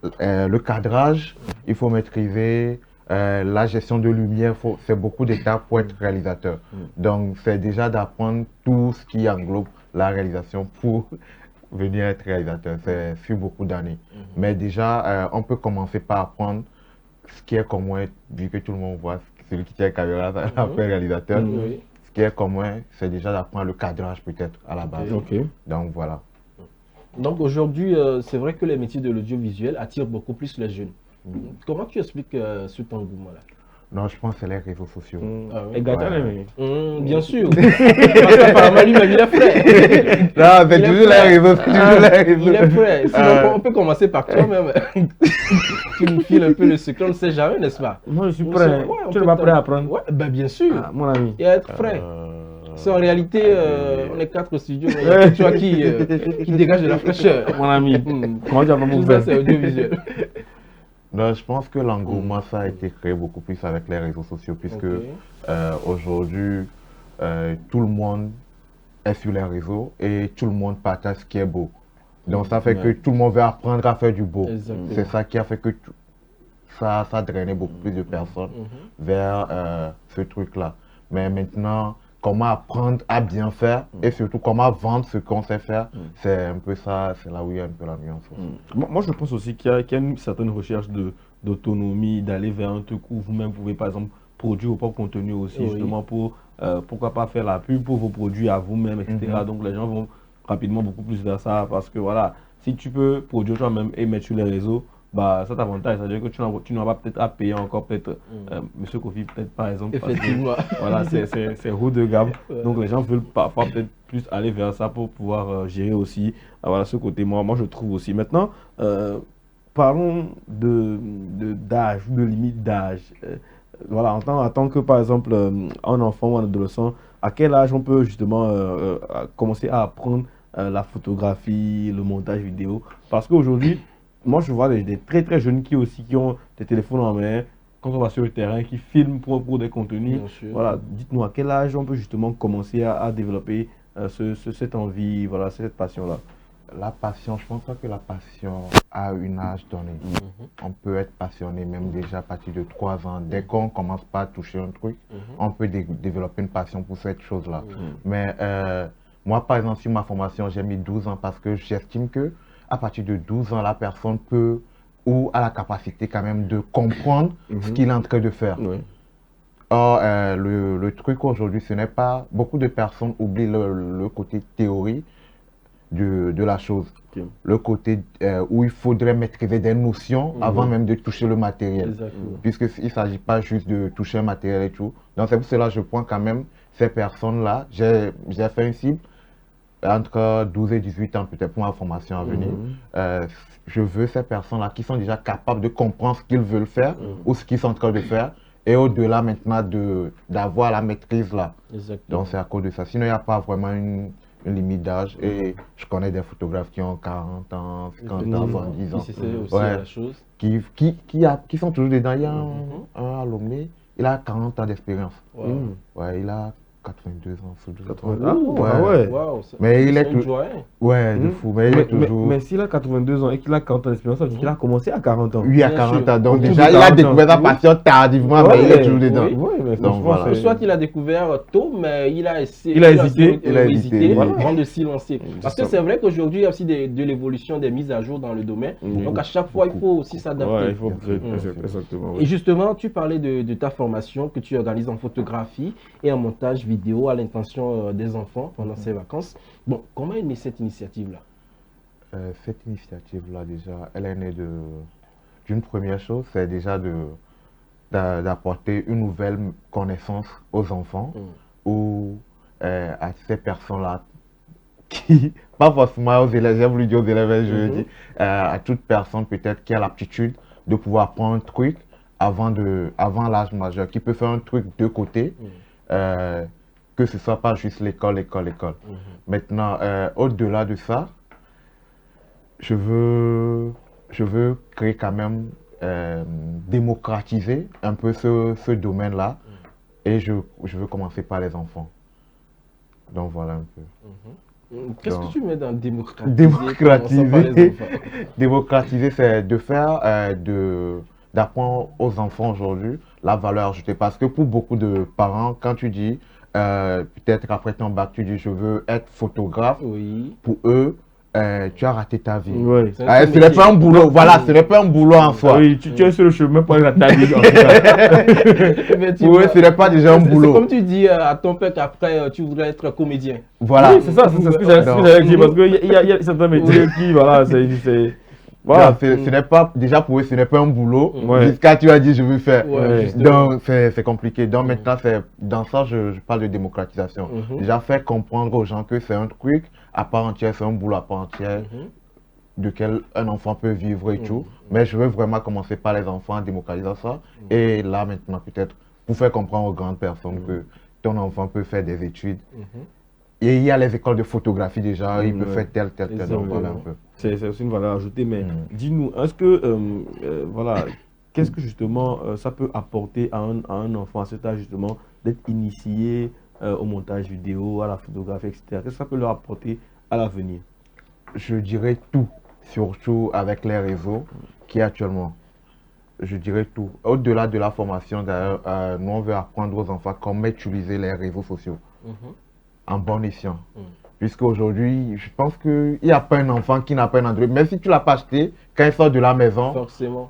le cadrage, il faut maîtriser la gestion de lumière, c'est beaucoup d'étapes pour être réalisateur. Donc, c'est déjà d'apprendre tout ce qui englobe la réalisation pour venir être réalisateur. C'est sur beaucoup d'années. Mais déjà, on peut commencer par apprendre ce qui est commun, vu que tout le monde voit celui qui tient la caméra, ça l'appelle réalisateur. Ce qui est commun, c'est déjà d'apprendre le cadrage peut-être à la base. Donc, voilà. Donc aujourd'hui, c'est vrai que les métiers de l'audiovisuel attirent beaucoup plus les jeunes. Comment tu expliques ce engouement-là? Non, je pense que c'est les réseaux sociaux. Et Gaëtan, bien sûr. Parce qu'apparemment, lui, il est prêt. Non, c'est toujours les réseaux sociaux. Il est prêt. Sinon, on peut commencer par toi-même. Tu nous files un peu le secret, on ne sait jamais, n'est-ce pas? Moi, je suis prêt. Tu n'es pas prêt à apprendre? Ouais, ben, bien sûr. Mon ami. Et à être prêt. C'est en réalité, on est 4 studios, mais il y a toi qui dégage de la fraîcheur. Mon ami, comment tu vas me faire? C'est audiovisuel. Non, je pense que l'engouement, ça a été créé beaucoup plus avec les réseaux sociaux, puisque aujourd'hui, tout le monde est sur les réseaux et tout le monde partage ce qui est beau. Donc ça fait que tout le monde veut apprendre à faire du beau. C'est ça qui a fait que ça a drainé beaucoup plus de personnes vers ce truc-là. Mais maintenant, comment apprendre à bien faire et surtout comment vendre ce qu'on sait faire, c'est un peu ça, c'est là où il y a un peu la nuance. Moi, je pense aussi qu'il y a une certaine recherche d'autonomie, d'aller vers un truc où vous-même pouvez, par exemple, produire vos propres contenus aussi, justement pour, pourquoi pas faire la pub pour vos produits à vous-même, etc. Donc, les gens vont rapidement beaucoup plus vers ça parce que, voilà, si tu peux produire toi-même et mettre sur les réseaux, bah, ça t'avantage, c'est-à-dire que tu n'auras pas peut-être à payer encore peut-être Monsieur Kofi, peut-être par exemple. Effectivement. Voilà, c'est haut de gamme. Donc les gens veulent parfois peut-être plus aller vers ça pour pouvoir gérer aussi voilà, ce côté. Moi, je trouve aussi. Maintenant, parlons d'âge ou de limite d'âge. Voilà, en tant que par exemple un enfant ou un adolescent, à quel âge on peut justement commencer à apprendre la photographie, le montage vidéo? Parce qu'aujourd'hui, moi, je vois des très très jeunes qui ont des téléphones en main, quand on va sur le terrain, qui filment pour des contenus. Voilà, dites-nous à quel âge on peut justement commencer à développer cette envie, voilà, cette passion-là. La passion, je pense pas que la passion a un âge donné. On peut être passionné même déjà à partir de 3 ans. Dès qu'on commence pas à toucher un truc, on peut développer une passion pour cette chose-là. Mais moi, par exemple, sur ma formation, j'ai mis 12 ans parce que j'estime que à partir de 12 ans, la personne peut ou a la capacité quand même de comprendre ce qu'il est en train de faire. Or, le truc aujourd'hui, ce n'est pas... Beaucoup de personnes oublient le côté théorie de la chose. Le côté où il faudrait maîtriser des notions avant même de toucher le matériel. Puisqu'il ne s'agit pas juste de toucher un matériel et tout. Donc, c'est pour cela que je prends quand même ces personnes-là. J'ai fait une cible entre 12 et 18 ans peut-être pour ma formation à venir. Je veux ces personnes-là qui sont déjà capables de comprendre ce qu'ils veulent faire ou ce qu'ils sont en train de faire et au-delà maintenant d'avoir la maîtrise là. Donc c'est à cause de ça. Sinon il n'y a pas vraiment une limite d'âge et je connais des photographes qui ont 40 ans, 50 ans, 70 ans. C'est aussi la chose. Qui sont toujours dedans. Il y a un à Lomé, il a 40 ans d'expérience. Ouais, il a 82 ans, sous 12 ans. 80. Ouais. Ah ouais. Waouh, Mais il est c'est tout- une joie, hein. Ouais, de fou, mais il est toujours... Mais s'il a 82 ans et qu'il a 40 ans d'expérience, ça veut dire qu'il a commencé à 40 ans. Lui, à Bien 40 sûr. ans, donc Autour déjà, de il a 40 ans. découvert sa passion tardivement, mais il est toujours dedans. oui. Ouais, mais Donc, franchement, voilà. c'est- Soit il a découvert tôt, mais il a essayé. Il a hésité. Il a hésité, voilà. avant de s'y lancer. Parce que ça. c'est vrai qu'aujourd'hui, il y a aussi de l'évolution des mises à jour dans le domaine. Oui. Donc à chaque fois, il faut aussi s'adapter. Ouais, il faut Bien sûr. exactement. Et justement, tu parlais de ta formation que tu organises en photographie et en montage vidéo à l'intention des enfants pendant ces vacances. Bon, comment est née cette initiative-là? Cette initiative-là, déjà, elle est née d'une première chose, c'est déjà d'apporter une nouvelle connaissance aux enfants ou à ces personnes-là qui, pas forcément aux élèves, j'ai voulu dire aux élèves, je veux dire, à toute personne peut-être qui a l'aptitude de pouvoir apprendre un truc avant l'âge majeur, qui peut faire un truc de côté, que ce soit pas juste l'école. Maintenant, au-delà de ça, je veux créer quand même, démocratiser un peu ce domaine-là, et je veux commencer par les enfants. Donc voilà un peu. Qu'est-ce que tu mets dans démocratiser? Démocratiser. commençant par les enfants? Démocratiser, c'est de faire, d'apprendre aux enfants aujourd'hui la valeur ajoutée. Parce que pour beaucoup de parents, quand tu dis, peut-être après ton bac, tu dis je veux être photographe, Oui. pour eux, tu as raté ta vie. Ouais. C'est un Ce n'est pas un boulot, voilà, ce n'est pas un boulot en soi. Oui, tu es sur le chemin pour aller à ta vie. En tout cas. Effectivement. Pour eux, ce n'est pas déjà un C'est boulot. comme tu dis à ton père qu'après tu voudrais être comédien. Voilà. Oui, c'est ça, c'est ce que j'allais dire. Parce qu'il y a certains métiers qui, voilà, c'est. Voilà. Ce n'est pas, déjà pour eux, ce n'est pas un boulot. Ouais. Jusqu'à tu as dit je veux faire. Ouais, justement. Donc c'est compliqué. Donc maintenant, dans ça, je parle de démocratisation. Déjà faire comprendre aux gens que c'est un truc à part entière, c'est un boulot à part entière, duquel un enfant peut vivre et tout. Mais je veux vraiment commencer par les enfants en démocratisant ça. Et là maintenant, peut-être, pour faire comprendre aux grandes personnes que ton enfant peut faire des études. Et il y a les écoles de photographie déjà, il peut faire tel. Donc voilà un peu. C'est aussi une valeur ajoutée, mais dis-nous, est-ce que, voilà, qu'est-ce que justement ça peut apporter à un enfant à cet âge justement d'être initié au montage vidéo, à la photographie, etc. Qu'est-ce que ça peut leur apporter à l'avenir? Je dirais tout, surtout avec les réseaux qui actuellement. Je dirais tout. Au-delà de la formation, d'ailleurs, nous on veut apprendre aux enfants comment utiliser les réseaux sociaux en bon escient. Puisqu'aujourd'hui, je pense qu'il n'y a pas un enfant qui n'a pas un Android. Même si tu ne l'as pas acheté, quand il sort de la maison,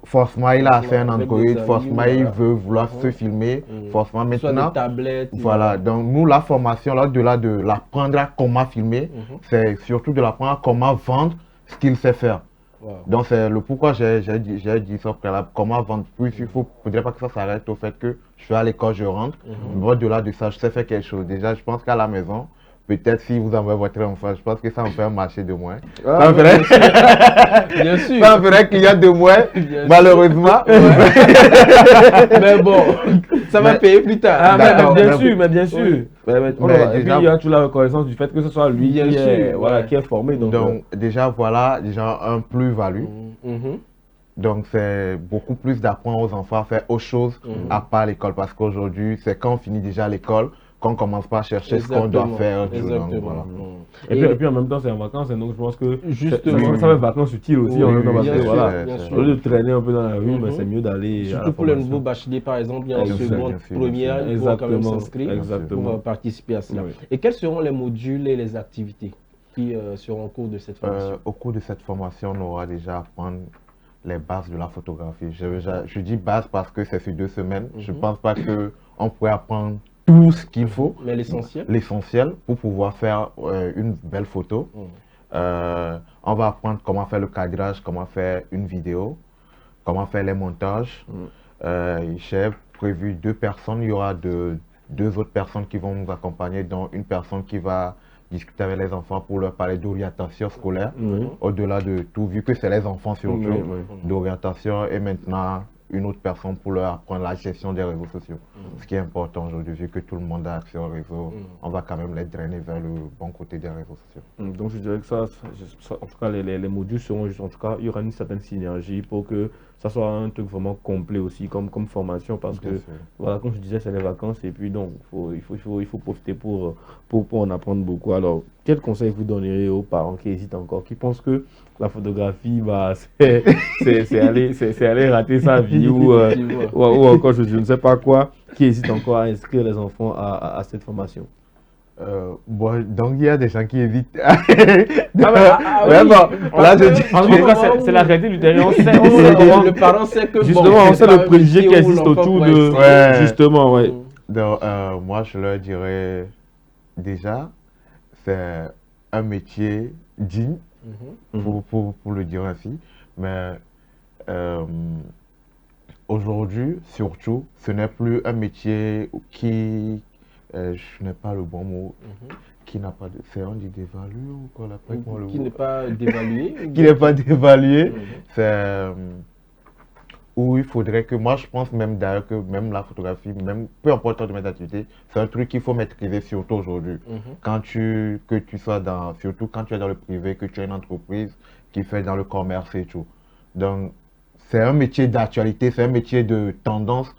forcément il a fait un Android, forcément il veut vouloir se filmer, forcément maintenant. Tablettes, voilà, donc nous la formation, au-delà de l'apprendre à comment filmer, c'est surtout de l'apprendre à comment vendre ce qu'il sait faire. Donc c'est le pourquoi j'ai dit ça préalable, comment vendre. Puis il faut, faudrait pas que ça s'arrête au fait que je suis à l'école, je rentre. Mais au-delà de ça, je sais faire quelque chose. Déjà, je pense qu'à la maison, peut-être si vous envoyez votre enfant, je pense que ça me fait un marché de moins. Ça me ferait... Bien sûr. Ça me ferait qu'il y a de moins, malheureusement. Mais bon, ça va payer plus tard. Ah, D'accord, mais bien sûr. Mais déjà, et puis il y a toute la reconnaissance du fait que ce soit lui Bien qui est, sûr, voilà, qui est formé. Donc déjà, voilà, déjà un plus-value. Donc c'est beaucoup plus d'apprendre aux enfants à faire autre chose à part l'école. Parce qu'aujourd'hui, c'est quand on finit déjà l'école qu'on commence pas à chercher ce qu'on doit faire. Exactement. Donc, voilà. Et puis en même temps, c'est en vacances, et donc je pense que Justement. ça fait vacances utiles aussi. En même temps, parce bien que sûr, voilà, bien sûr. au lieu de traîner un peu dans la rue, mais c'est mieux d'aller. à la Surtout pour les formation. nouveaux bacheliers, par exemple, il y a Bien une sûr, seconde, bien sûr, première, il faut quand même Exactement, s'inscrire exactement. pour participer à cela. Oui. Et quels seront les modules et les activités qui seront au cours de cette formation? Au cours de cette formation, on aura déjà à apprendre les bases de la photographie. Je dis base parce que c'est sur 2 semaines. Je ne pense pas qu'on pourrait apprendre tout ce qu'il faut. Mais l'essentiel? L'essentiel pour pouvoir faire une belle photo. On va apprendre comment faire le cadrage, comment faire une vidéo, comment faire les montages. J'ai prévu 2 personnes. Il y aura 2 autres personnes qui vont nous accompagner, dont une personne qui va discuter avec les enfants pour leur parler d'orientation scolaire. Au-delà de tout, vu que c'est les enfants surtout, d'orientation. Et maintenant, une autre personne pour leur apprendre la gestion des réseaux sociaux. Ce qui est important aujourd'hui, vu que tout le monde a accès aux réseaux, on va quand même les drainer vers le bon côté des réseaux sociaux. Donc je dirais que ça, en tout cas, les modules seront juste, en tout cas, il y aura une certaine synergie pour que ça soit un truc vraiment complet aussi comme formation, parce que, voilà, comme je disais, c'est les vacances et puis donc il faut profiter pour en apprendre beaucoup. Alors, quel conseil vous donneriez aux parents qui hésitent encore, qui pensent que la photographie, bah, c'est aller rater sa vie ou encore je ne sais pas quoi, qui hésitent encore à inscrire les enfants à cette formation? Bon, donc il y a des gens qui évitent. Là, c'est la réalité du terrain. Le parent sait que justement, on sait le préjugé qui existe autour de. Justement, ouais. Donc, moi, je leur dirais déjà, c'est un métier digne, pour le dire ainsi. Mais aujourd'hui, surtout, ce n'est plus un métier qui. Je n'ai pas le bon mot, qui n'a pas de... C'est on dit dévalué ou quoi là, qui n'est pas dévalué. Qui n'est pas dévalué. C'est où il faudrait que... Moi, je pense même d'ailleurs que même la photographie, même peu importe le domaine d'activité, c'est un truc qu'il faut maîtriser surtout aujourd'hui. Que tu sois dans... Surtout quand tu es dans le privé, que tu as une entreprise qui fait dans le commerce et tout. Donc, c'est un métier d'actualité, c'est un métier de tendance.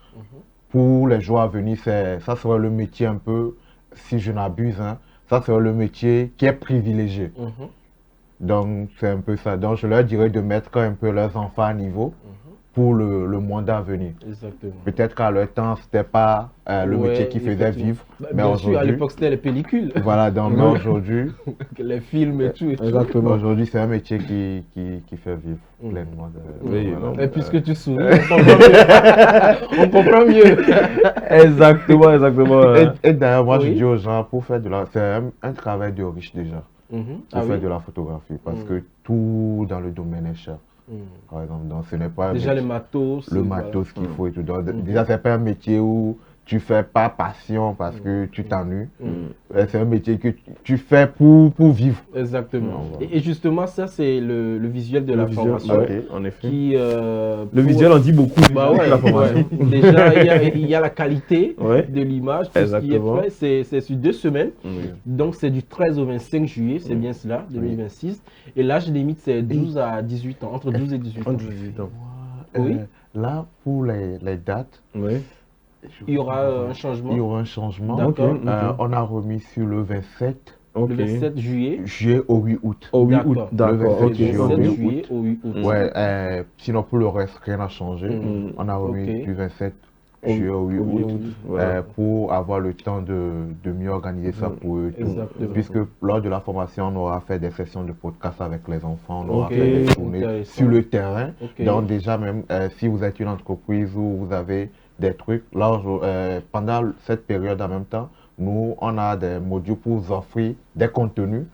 Pour les jours à venir, ça serait le métier un peu, si je n'abuse, hein, ça serait le métier qui est privilégié. Donc, c'est un peu ça. Donc, je leur dirais de mettre un peu leurs enfants à niveau pour le monde à venir. Exactement. Peut-être qu'à leur temps, ce n'était pas le métier qui faisait vivre. Mais bien sûr, à l'époque, c'était les pellicules. Voilà, donc aujourd'hui... les films et tout. Exactement. Aujourd'hui, c'est un métier qui fait vivre pleinement. Et puisque tu souris, on comprend mieux. Exactement. Et d'ailleurs, moi, je dis aux gens, pour faire de la... C'est un travail de riche déjà, pour faire de la photographie, parce que tout dans le domaine est cher. Par exemple, donc ce n'est pas déjà les matos. Le matos qu'il faut et tout. Donc, déjà, c'est pas un métier où tu fais pas passion parce que tu t'ennuies. C'est un métier que tu fais pour vivre. Exactement. Et justement, ça, c'est le visuel de la formation. En effet. Le visuel en dit beaucoup. Bah ouais, la formation. Déjà, il y a la qualité de l'image. Ce qui est fait, c'est sur 2 semaines. Donc, c'est du 13 au 25 juillet, c'est bien cela, 2026. Et l'âge limite, c'est 12 à 18 ans, entre 12 et 18 ans. Oui. Là, pour les dates, il y aura un changement. Il y aura un changement. On a remis sur le 27. Le 27 juillet. Juillet au 8 août. Au 8 août, d'accord. Le 27 juillet au 8 août. Ouais, sinon pour le reste, rien n'a changé. On a remis du 27 juillet au 8 août pour avoir le temps de mieux organiser ça pour eux. Puisque lors de la formation, on aura fait des sessions de podcast avec les enfants, on aura fait des tournées sur le terrain. Donc déjà, même si vous êtes une entreprise où vous avez des trucs, là, pendant cette période en même temps, nous, on a des modules pour vous offrir des contenus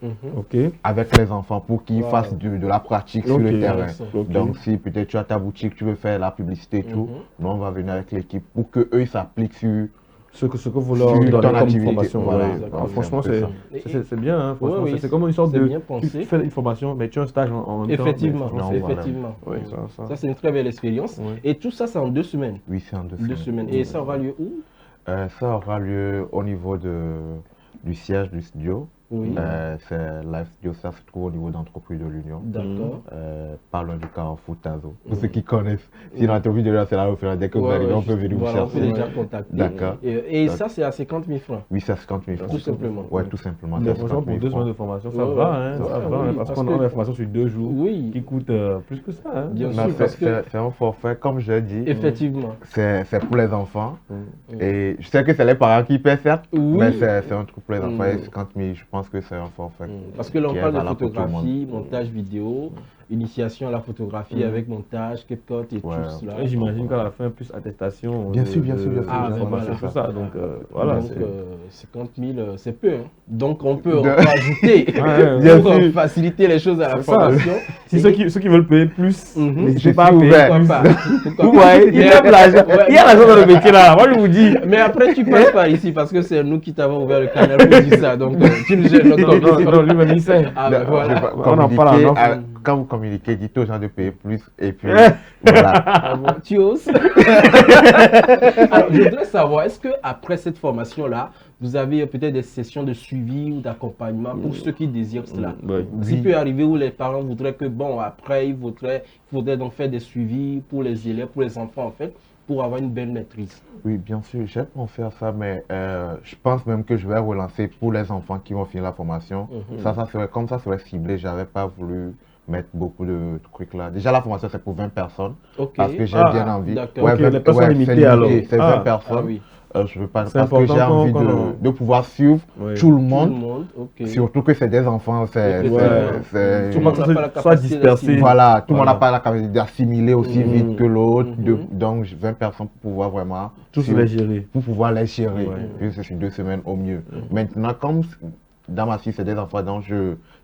avec les enfants pour qu'ils fassent de la pratique sur le terrain. Donc, si peut-être tu as ta boutique, tu veux faire la publicité et tout, nous, on va venir avec l'équipe pour qu'eux, ils s'appliquent sur ce que vous leur donnez comme formation. Franchement, c'est bien. Hein, c'est comme une sorte de... Tu fais une formation, mais tu as un stage en même temps. Effectivement. Ça, c'est une très belle expérience. Et tout ça, c'est en 2 semaines. Oui, c'est en 2 semaines. Et ça aura lieu où? Ça aura lieu au niveau du siège du studio. C'est Live Studio, ça se trouve au niveau d'entreprise de l'Union. D'accord. Pas loin du Carrefour Tazo. Pour ceux qui connaissent, si l'entreprise de l'Union, c'est là où dès que vous arrivez, on peut venir vous chercher. On peut déjà contacter. D'accord. Et ça, c'est à 50 000 francs. Oui, c'est à 50 000 francs. Tout simplement. Oui, tout simplement. Mais franchement, pour 2 semaines de formation, ça va. Parce qu'on a une formation sur 2 jours qui coûte plus que ça. Bien sûr, c'est un forfait, comme je l'ai dit. Effectivement. C'est pour les enfants. Et je sais que c'est les parents qui paient, certes, mais c'est un truc pour les enfants. Et 50 000, je pense que c'est un forfait. Parce que là, on parle de photographie, montage vidéo, initiation à la photographie avec montage, CapCut et tout cela. J'imagine qu'à la fin, plus attestation. Bien sûr. C'est ça. Donc, voilà. Donc, 50 000, c'est peu. Donc, on peut rajouter pour faciliter les choses à la formation. Si ceux qui veulent payer plus, n'hésitez pas à payer. Il y a l'argent dans le métier là. Moi, je vous dis. Mais après, tu passes par ici parce que c'est nous qui t'avons ouvert le canal pour dire ça. Donc, tu nous gênes notre non, lui-même, il sait. Voilà. On en parle quand vous communiquez, dites aux gens de payer plus et puis voilà. Ah bon, tu oses? Alors, je voudrais savoir, est-ce que après cette formation-là, vous avez peut-être des sessions de suivi ou d'accompagnement pour ceux qui désirent cela? S'il peut arriver où les parents voudraient que, bon, après, il faudrait donc faire des suivis pour les élèves, pour les enfants, en fait, pour avoir une belle maîtrise. Oui, bien sûr, j'ai pensé faire ça, mais je pense même que je vais relancer pour les enfants qui vont finir la formation. Ça serait, comme ça serait ciblé, j'avais pas voulu mettre beaucoup de trucs là. Déjà, la formation, c'est pour 20 personnes, parce que j'ai bien envie. D'accord. Les personnes limitées, alors. C'est 20 personnes. oui. Je veux pas, parce que j'ai envie de pouvoir suivre tout le monde. Surtout que c'est des enfants, Tout le monde n'a pas la soit capacité dispersé. voilà, tout le monde n'a pas la capacité d'assimiler aussi vite que l'autre. Donc 20 personnes pour pouvoir vraiment tous les gérer. Pour pouvoir les gérer. Puisque c'est 2 semaines au mieux. Maintenant, comme dans ma fille, c'est des enfants, donc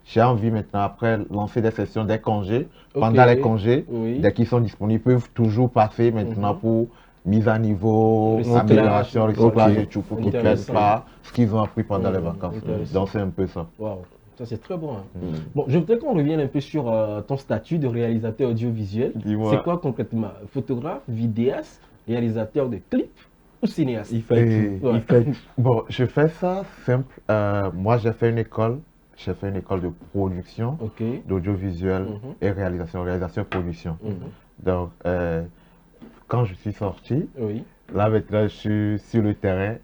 j'ai envie maintenant, après, lancer des sessions, des congés. Pendant les congés, dès qu'ils sont disponibles, ils peuvent toujours passer maintenant pour mise à niveau, amélioration, recyclage et tout, pour qu'ils ne perdent pas ce qu'ils ont appris pendant les vacances. Donc c'est un peu ça. Waouh, ça c'est très bon. Bon, je voudrais qu'on revienne un peu sur ton statut de réalisateur audiovisuel. C'est quoi concrètement? Photographe, vidéaste, réalisateur de clips ou cinéaste? Il fait Bon, je fais ça simple. Moi, j'ai fait une école. J'ai fait une école de production, d'audiovisuel et réalisation et production. Donc, quand je suis sorti, là maintenant je suis sur le terrain.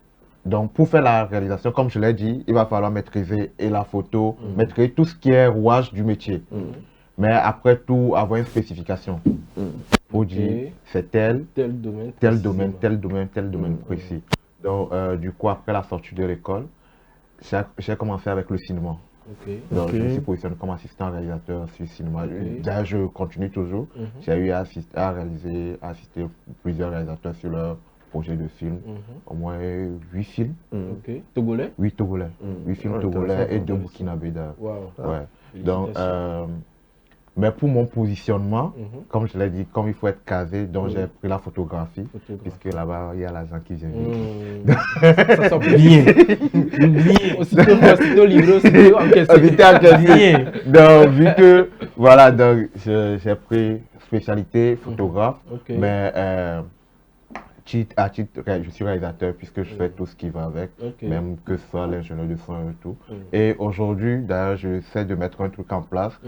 Donc pour faire la réalisation, comme je l'ai dit, il va falloir maîtriser et la photo, maîtriser tout ce qui est rouage du métier. Mais après tout, avoir une spécification pour dire c'est tel domaine précis. Donc du coup, après la sortie de l'école, j'ai commencé avec le cinéma. Donc, je me suis positionné comme assistant réalisateur sur le cinéma. D'ailleurs, je continue toujours. J'ai eu à assister plusieurs réalisateurs sur leur projet de film. Au moins 8 films. Togolais? Oui, togolais. 8 films togolais et 2 burkinabés. Donc, mais pour mon positionnement, comme je l'ai dit, comme il faut être casé, donc j'ai pris la photographie, puisque là-bas, il y a l'agent qui vient vite. Ça sent bien. Aussitôt livré, aussitôt encaissé. Donc, vu que, voilà, donc j'ai pris spécialité photographe, mais je suis réalisateur puisque je fais tout ce qui va avec, même que ce soit l'ingénieur de son et tout. Et aujourd'hui, d'ailleurs, j'essaie de mettre un truc en place.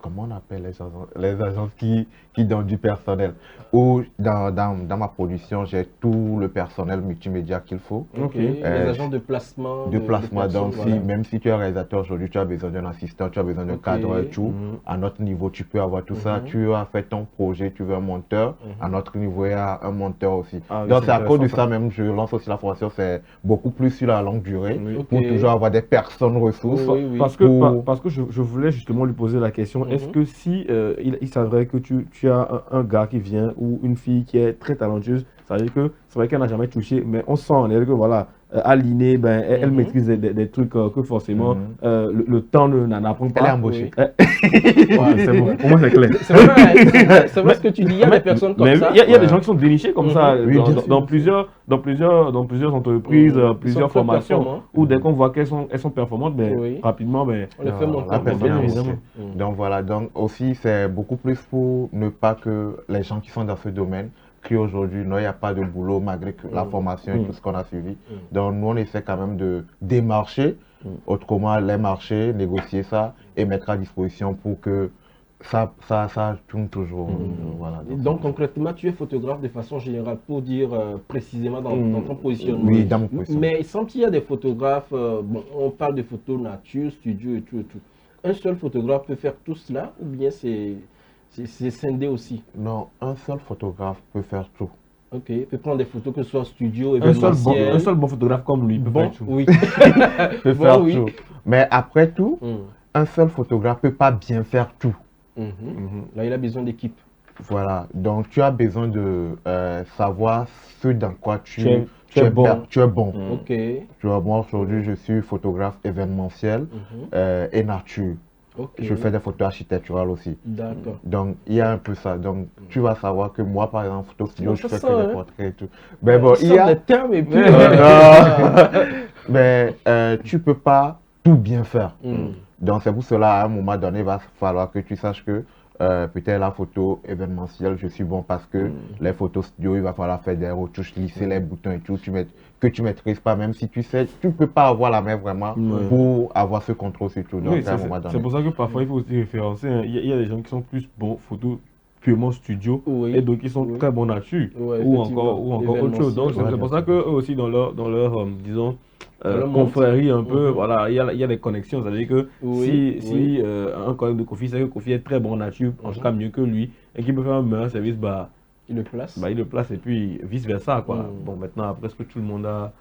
Comment on appelle les agences qui donnent du personnel? Ou dans ma production, j'ai tout le personnel multimédia qu'il faut. Les agents de placement. Donc, même si tu es réalisateur aujourd'hui, tu as besoin d'un assistant, tu as besoin d'un cadre et tout. À notre niveau, tu peux avoir tout ça. Tu as fait ton projet, tu veux un monteur. À notre niveau, il y a un monteur aussi. Donc, c'est à cause de ça même, je lance aussi la formation. C'est beaucoup plus sur la longue durée pour toujours avoir des personnes ressources. Parce que je voulais justement lui poser la question. Est-ce que si il s'avérait que tu as un gars qui vient ou une fille qui est très talentueuse, ça veut dire que c'est vrai qu'elle n'a jamais touché, mais on sent que voilà, Alinée, elle maîtrise des trucs que forcément le temps n'en apprend pas. Elle est embauchée. C'est bon, pour moi c'est clair. C'est vrai ce que tu dis, il y a des personnes comme ça. Il y a des gens qui sont dénichés comme ça dans plusieurs entreprises, plusieurs formations, où dès qu'on voit qu'elles sont performantes, rapidement, on les fait monter. Donc voilà, donc aussi c'est beaucoup plus pour ne pas que les gens qui sont dans ce domaine crient aujourd'hui, non, il n'y a pas de boulot malgré que la formation et tout ce qu'on a suivi. Donc nous on essaie quand même de démarcher, autrement les marchés, négocier ça et mettre à disposition pour que ça tourne toujours. Voilà, donc concrètement, tu es photographe de façon générale pour dire précisément dans ton positionnement. Oui, dans mon positionnement. Mais il semble qu'il y a des photographes, bon, on parle de photos nature, studio et tout. Un seul photographe peut faire tout cela ou bien c'est scindé aussi? Non, un seul photographe peut faire tout. Ok, il peut prendre des photos que ce soit studio, un seul bon photographe comme lui peut faire tout. Oui. peut faire tout. Mais après tout, un seul photographe ne peut pas bien faire tout. Là, il a besoin d'équipe. Voilà, donc tu as besoin de savoir ce dans quoi tu es bon. Ok. Tu vois, moi aujourd'hui, je suis photographe événementiel et nature. Je fais des photos architecturales aussi. D'accord. Donc, il y a un peu ça. Donc, tu vas savoir que moi, par exemple, photo studio, je fais que des portraits et tout. Mais bon, il y a des termes et puis... mais tu peux pas tout bien faire. Donc c'est pour cela, à un moment donné, il va falloir que tu saches que peut-être la photo événementielle, je suis bon parce que les photos studio, il va falloir faire des retouches, lisser les boutons et tout, que tu maîtrises pas, même si tu sais, tu peux pas avoir la main vraiment pour avoir ce contrôle sur tout. Donc, Oui, c'est pour ça que parfois il faut aussi référencer. Hein. Il y a des gens qui sont plus bons photos purement studio et d'autres qui sont très bons nature ou encore autre chose. Donc c'est pour ça qu'eux aussi dans leur disons confrérie un peu, voilà, il y a des connexions. C'est-à-dire que si un collègue de Kofi sait que Kofi est très bon nature, en tout cas mieux que lui, et qu'il peut faire un meilleur service, il le place. Il le place et puis vice versa quoi. Bon, maintenant après, est-ce que tout le monde a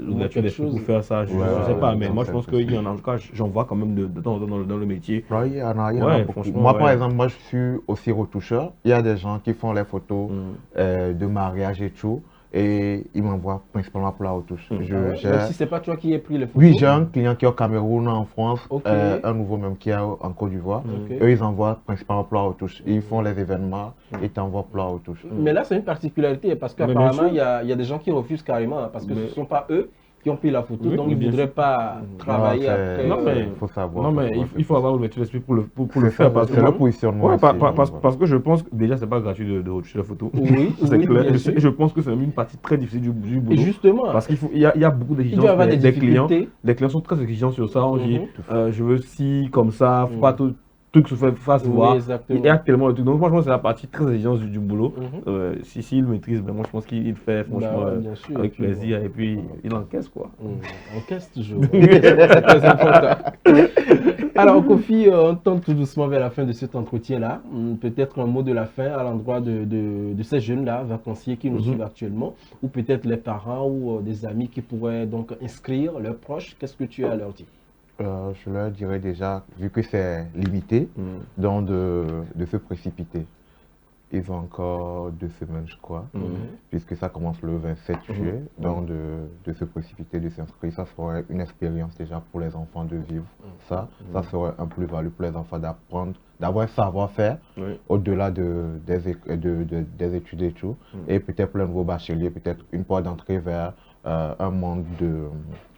l'ouverture d'esprit pour faire ça? Je sais pas, mais moi je pense qu'il y en a, en tout cas j'en vois quand même de temps en temps dans le métier. Il y en a beaucoup. Moi par exemple, moi je suis aussi retoucheur. Il y a des gens qui font les photos de mariage et tout. Et il m'envoie principalement pour la retouche. Même si c'est pas toi qui ai pris les photos. Oui, j'ai un client qui est au Cameroun, en France, un nouveau même qui est en Côte d'Ivoire. Eux, ils envoient principalement pour la retouche. Ils font les événements et t'envoient pour la retouche. Mais là, c'est une particularité parce qu'apparemment, il y a des gens qui refusent carrément parce que ce ne sont pas eux qui ont pris la photo, donc ils ne voudraient pas travailler après. Non, mais il faut savoir. Non, mais il faut avoir l'ouverture d'esprit pour le faire. C'est le positionnement. Parce que je pense que déjà, c'est pas gratuit de retoucher la photo. Oui, c'est clair. Je pense que c'est une partie très difficile du boulot. Et justement. Parce qu'il y a beaucoup d'exigences des clients. Les clients sont très exigeants sur ça. On dit, je veux ci, comme ça, faut pas tout truc se fait face voir. Il y a tellement de trucs. Donc, franchement, c'est la partie très exigente du boulot. S'il maîtrise, moi, je pense qu'il fait franchement avec plaisir et puis il encaisse quoi. Encaisse toujours. C'est très important. Alors, Kofi, on tente tout doucement vers la fin de cet entretien-là. Peut-être un mot de la fin à l'endroit de ces jeunes-là, vacanciers qui nous suivent actuellement, ou peut-être les parents ou des amis qui pourraient donc inscrire leurs proches. Qu'est-ce que tu as à leur dire? Je leur dirais déjà, vu que c'est limité, donc de se précipiter. Ils ont encore 2 semaines, je crois, puisque ça commence le 27 juillet. Donc de se précipiter, de s'inscrire, ça serait une expérience déjà pour les enfants de vivre ça. Ça serait un plus-value pour les enfants d'apprendre, d'avoir un savoir-faire au-delà des études et tout. Et peut-être pour les nouveaux bacheliers, peut-être une porte d'entrée vers un monde de...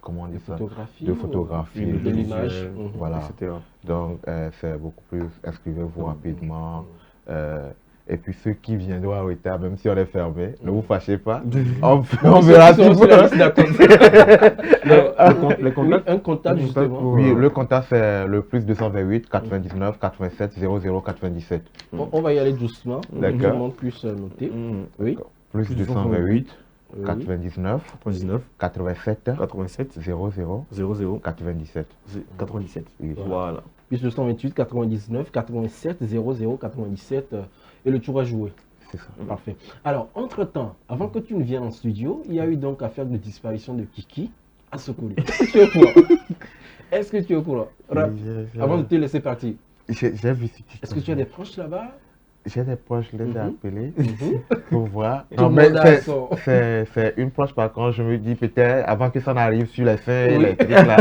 Comment on dit ça? De photographie, de l'image, voilà. Etc. Donc, c'est beaucoup plus, inscrivez-vous rapidement. Et puis, ceux qui viendront en retard, même si on est fermé, ne vous fâchez pas. On verra si vous... Les contacts, un contact, justement. Oui, le contact, c'est le plus 228 99 87 00 97. On va y aller doucement. D'accord. Tout le monde puisse noter. Oui. Plus 228 99 87 00 97. 97. Oui. Voilà. Plus 228 99 87 00 97 et le tour à jouer. C'est ça. Parfait. Alors, entre-temps, avant que tu ne viennes en studio, il y a eu donc affaire de disparition de Kiki à Sokoli. Est-ce que tu es au courant? Est-ce que tu es au courant? Avant de te laisser partir. J'ai vu ce Est-ce que tu as des proches là-bas? J'ai des proches, je les ai appelés pour voir. Non, mais c'est une proche par contre, je me dis peut-être avant que ça n'arrive sur les faits, les trucs là.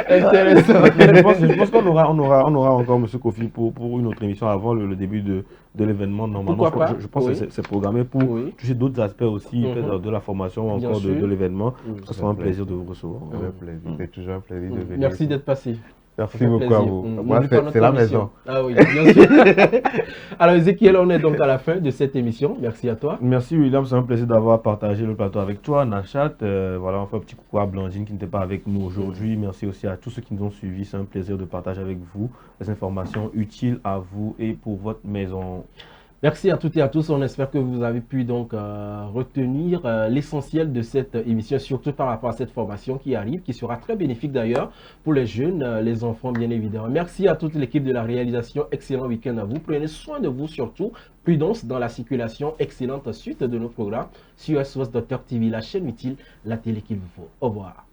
Intéressant. Je pense qu'on aura encore M. Kofi pour une autre émission avant le début de l'événement. Normalement, je pense que c'est programmé pour toucher d'autres aspects aussi, peut-être de la formation ou encore de l'événement. Ce sera un plaisir de vous recevoir. C'est toujours un plaisir de venir. Merci d'être passé. Merci beaucoup à vous. Moi, c'est la maison. Ah oui, bien sûr. Alors, Ezekiel, on est donc à la fin de cette émission. Merci à toi. Merci, William. C'est un plaisir d'avoir partagé le plateau avec toi, Nachat. Voilà, on fait un petit coucou à Blandine qui n'était pas avec nous aujourd'hui. Merci aussi à tous ceux qui nous ont suivis. C'est un plaisir de partager avec vous des informations utiles à vous et pour votre maison. Merci à toutes et à tous. On espère que vous avez pu donc retenir l'essentiel de cette émission, surtout par rapport à cette formation qui arrive, qui sera très bénéfique d'ailleurs pour les jeunes, les enfants bien évidemment. Merci à toute l'équipe de la réalisation. Excellent week-end à vous. Prenez soin de vous surtout. Prudence dans la circulation. Excellente suite de nos programmes sur SOS Docteur TV, la chaîne utile, la télé qu'il vous faut. Au revoir.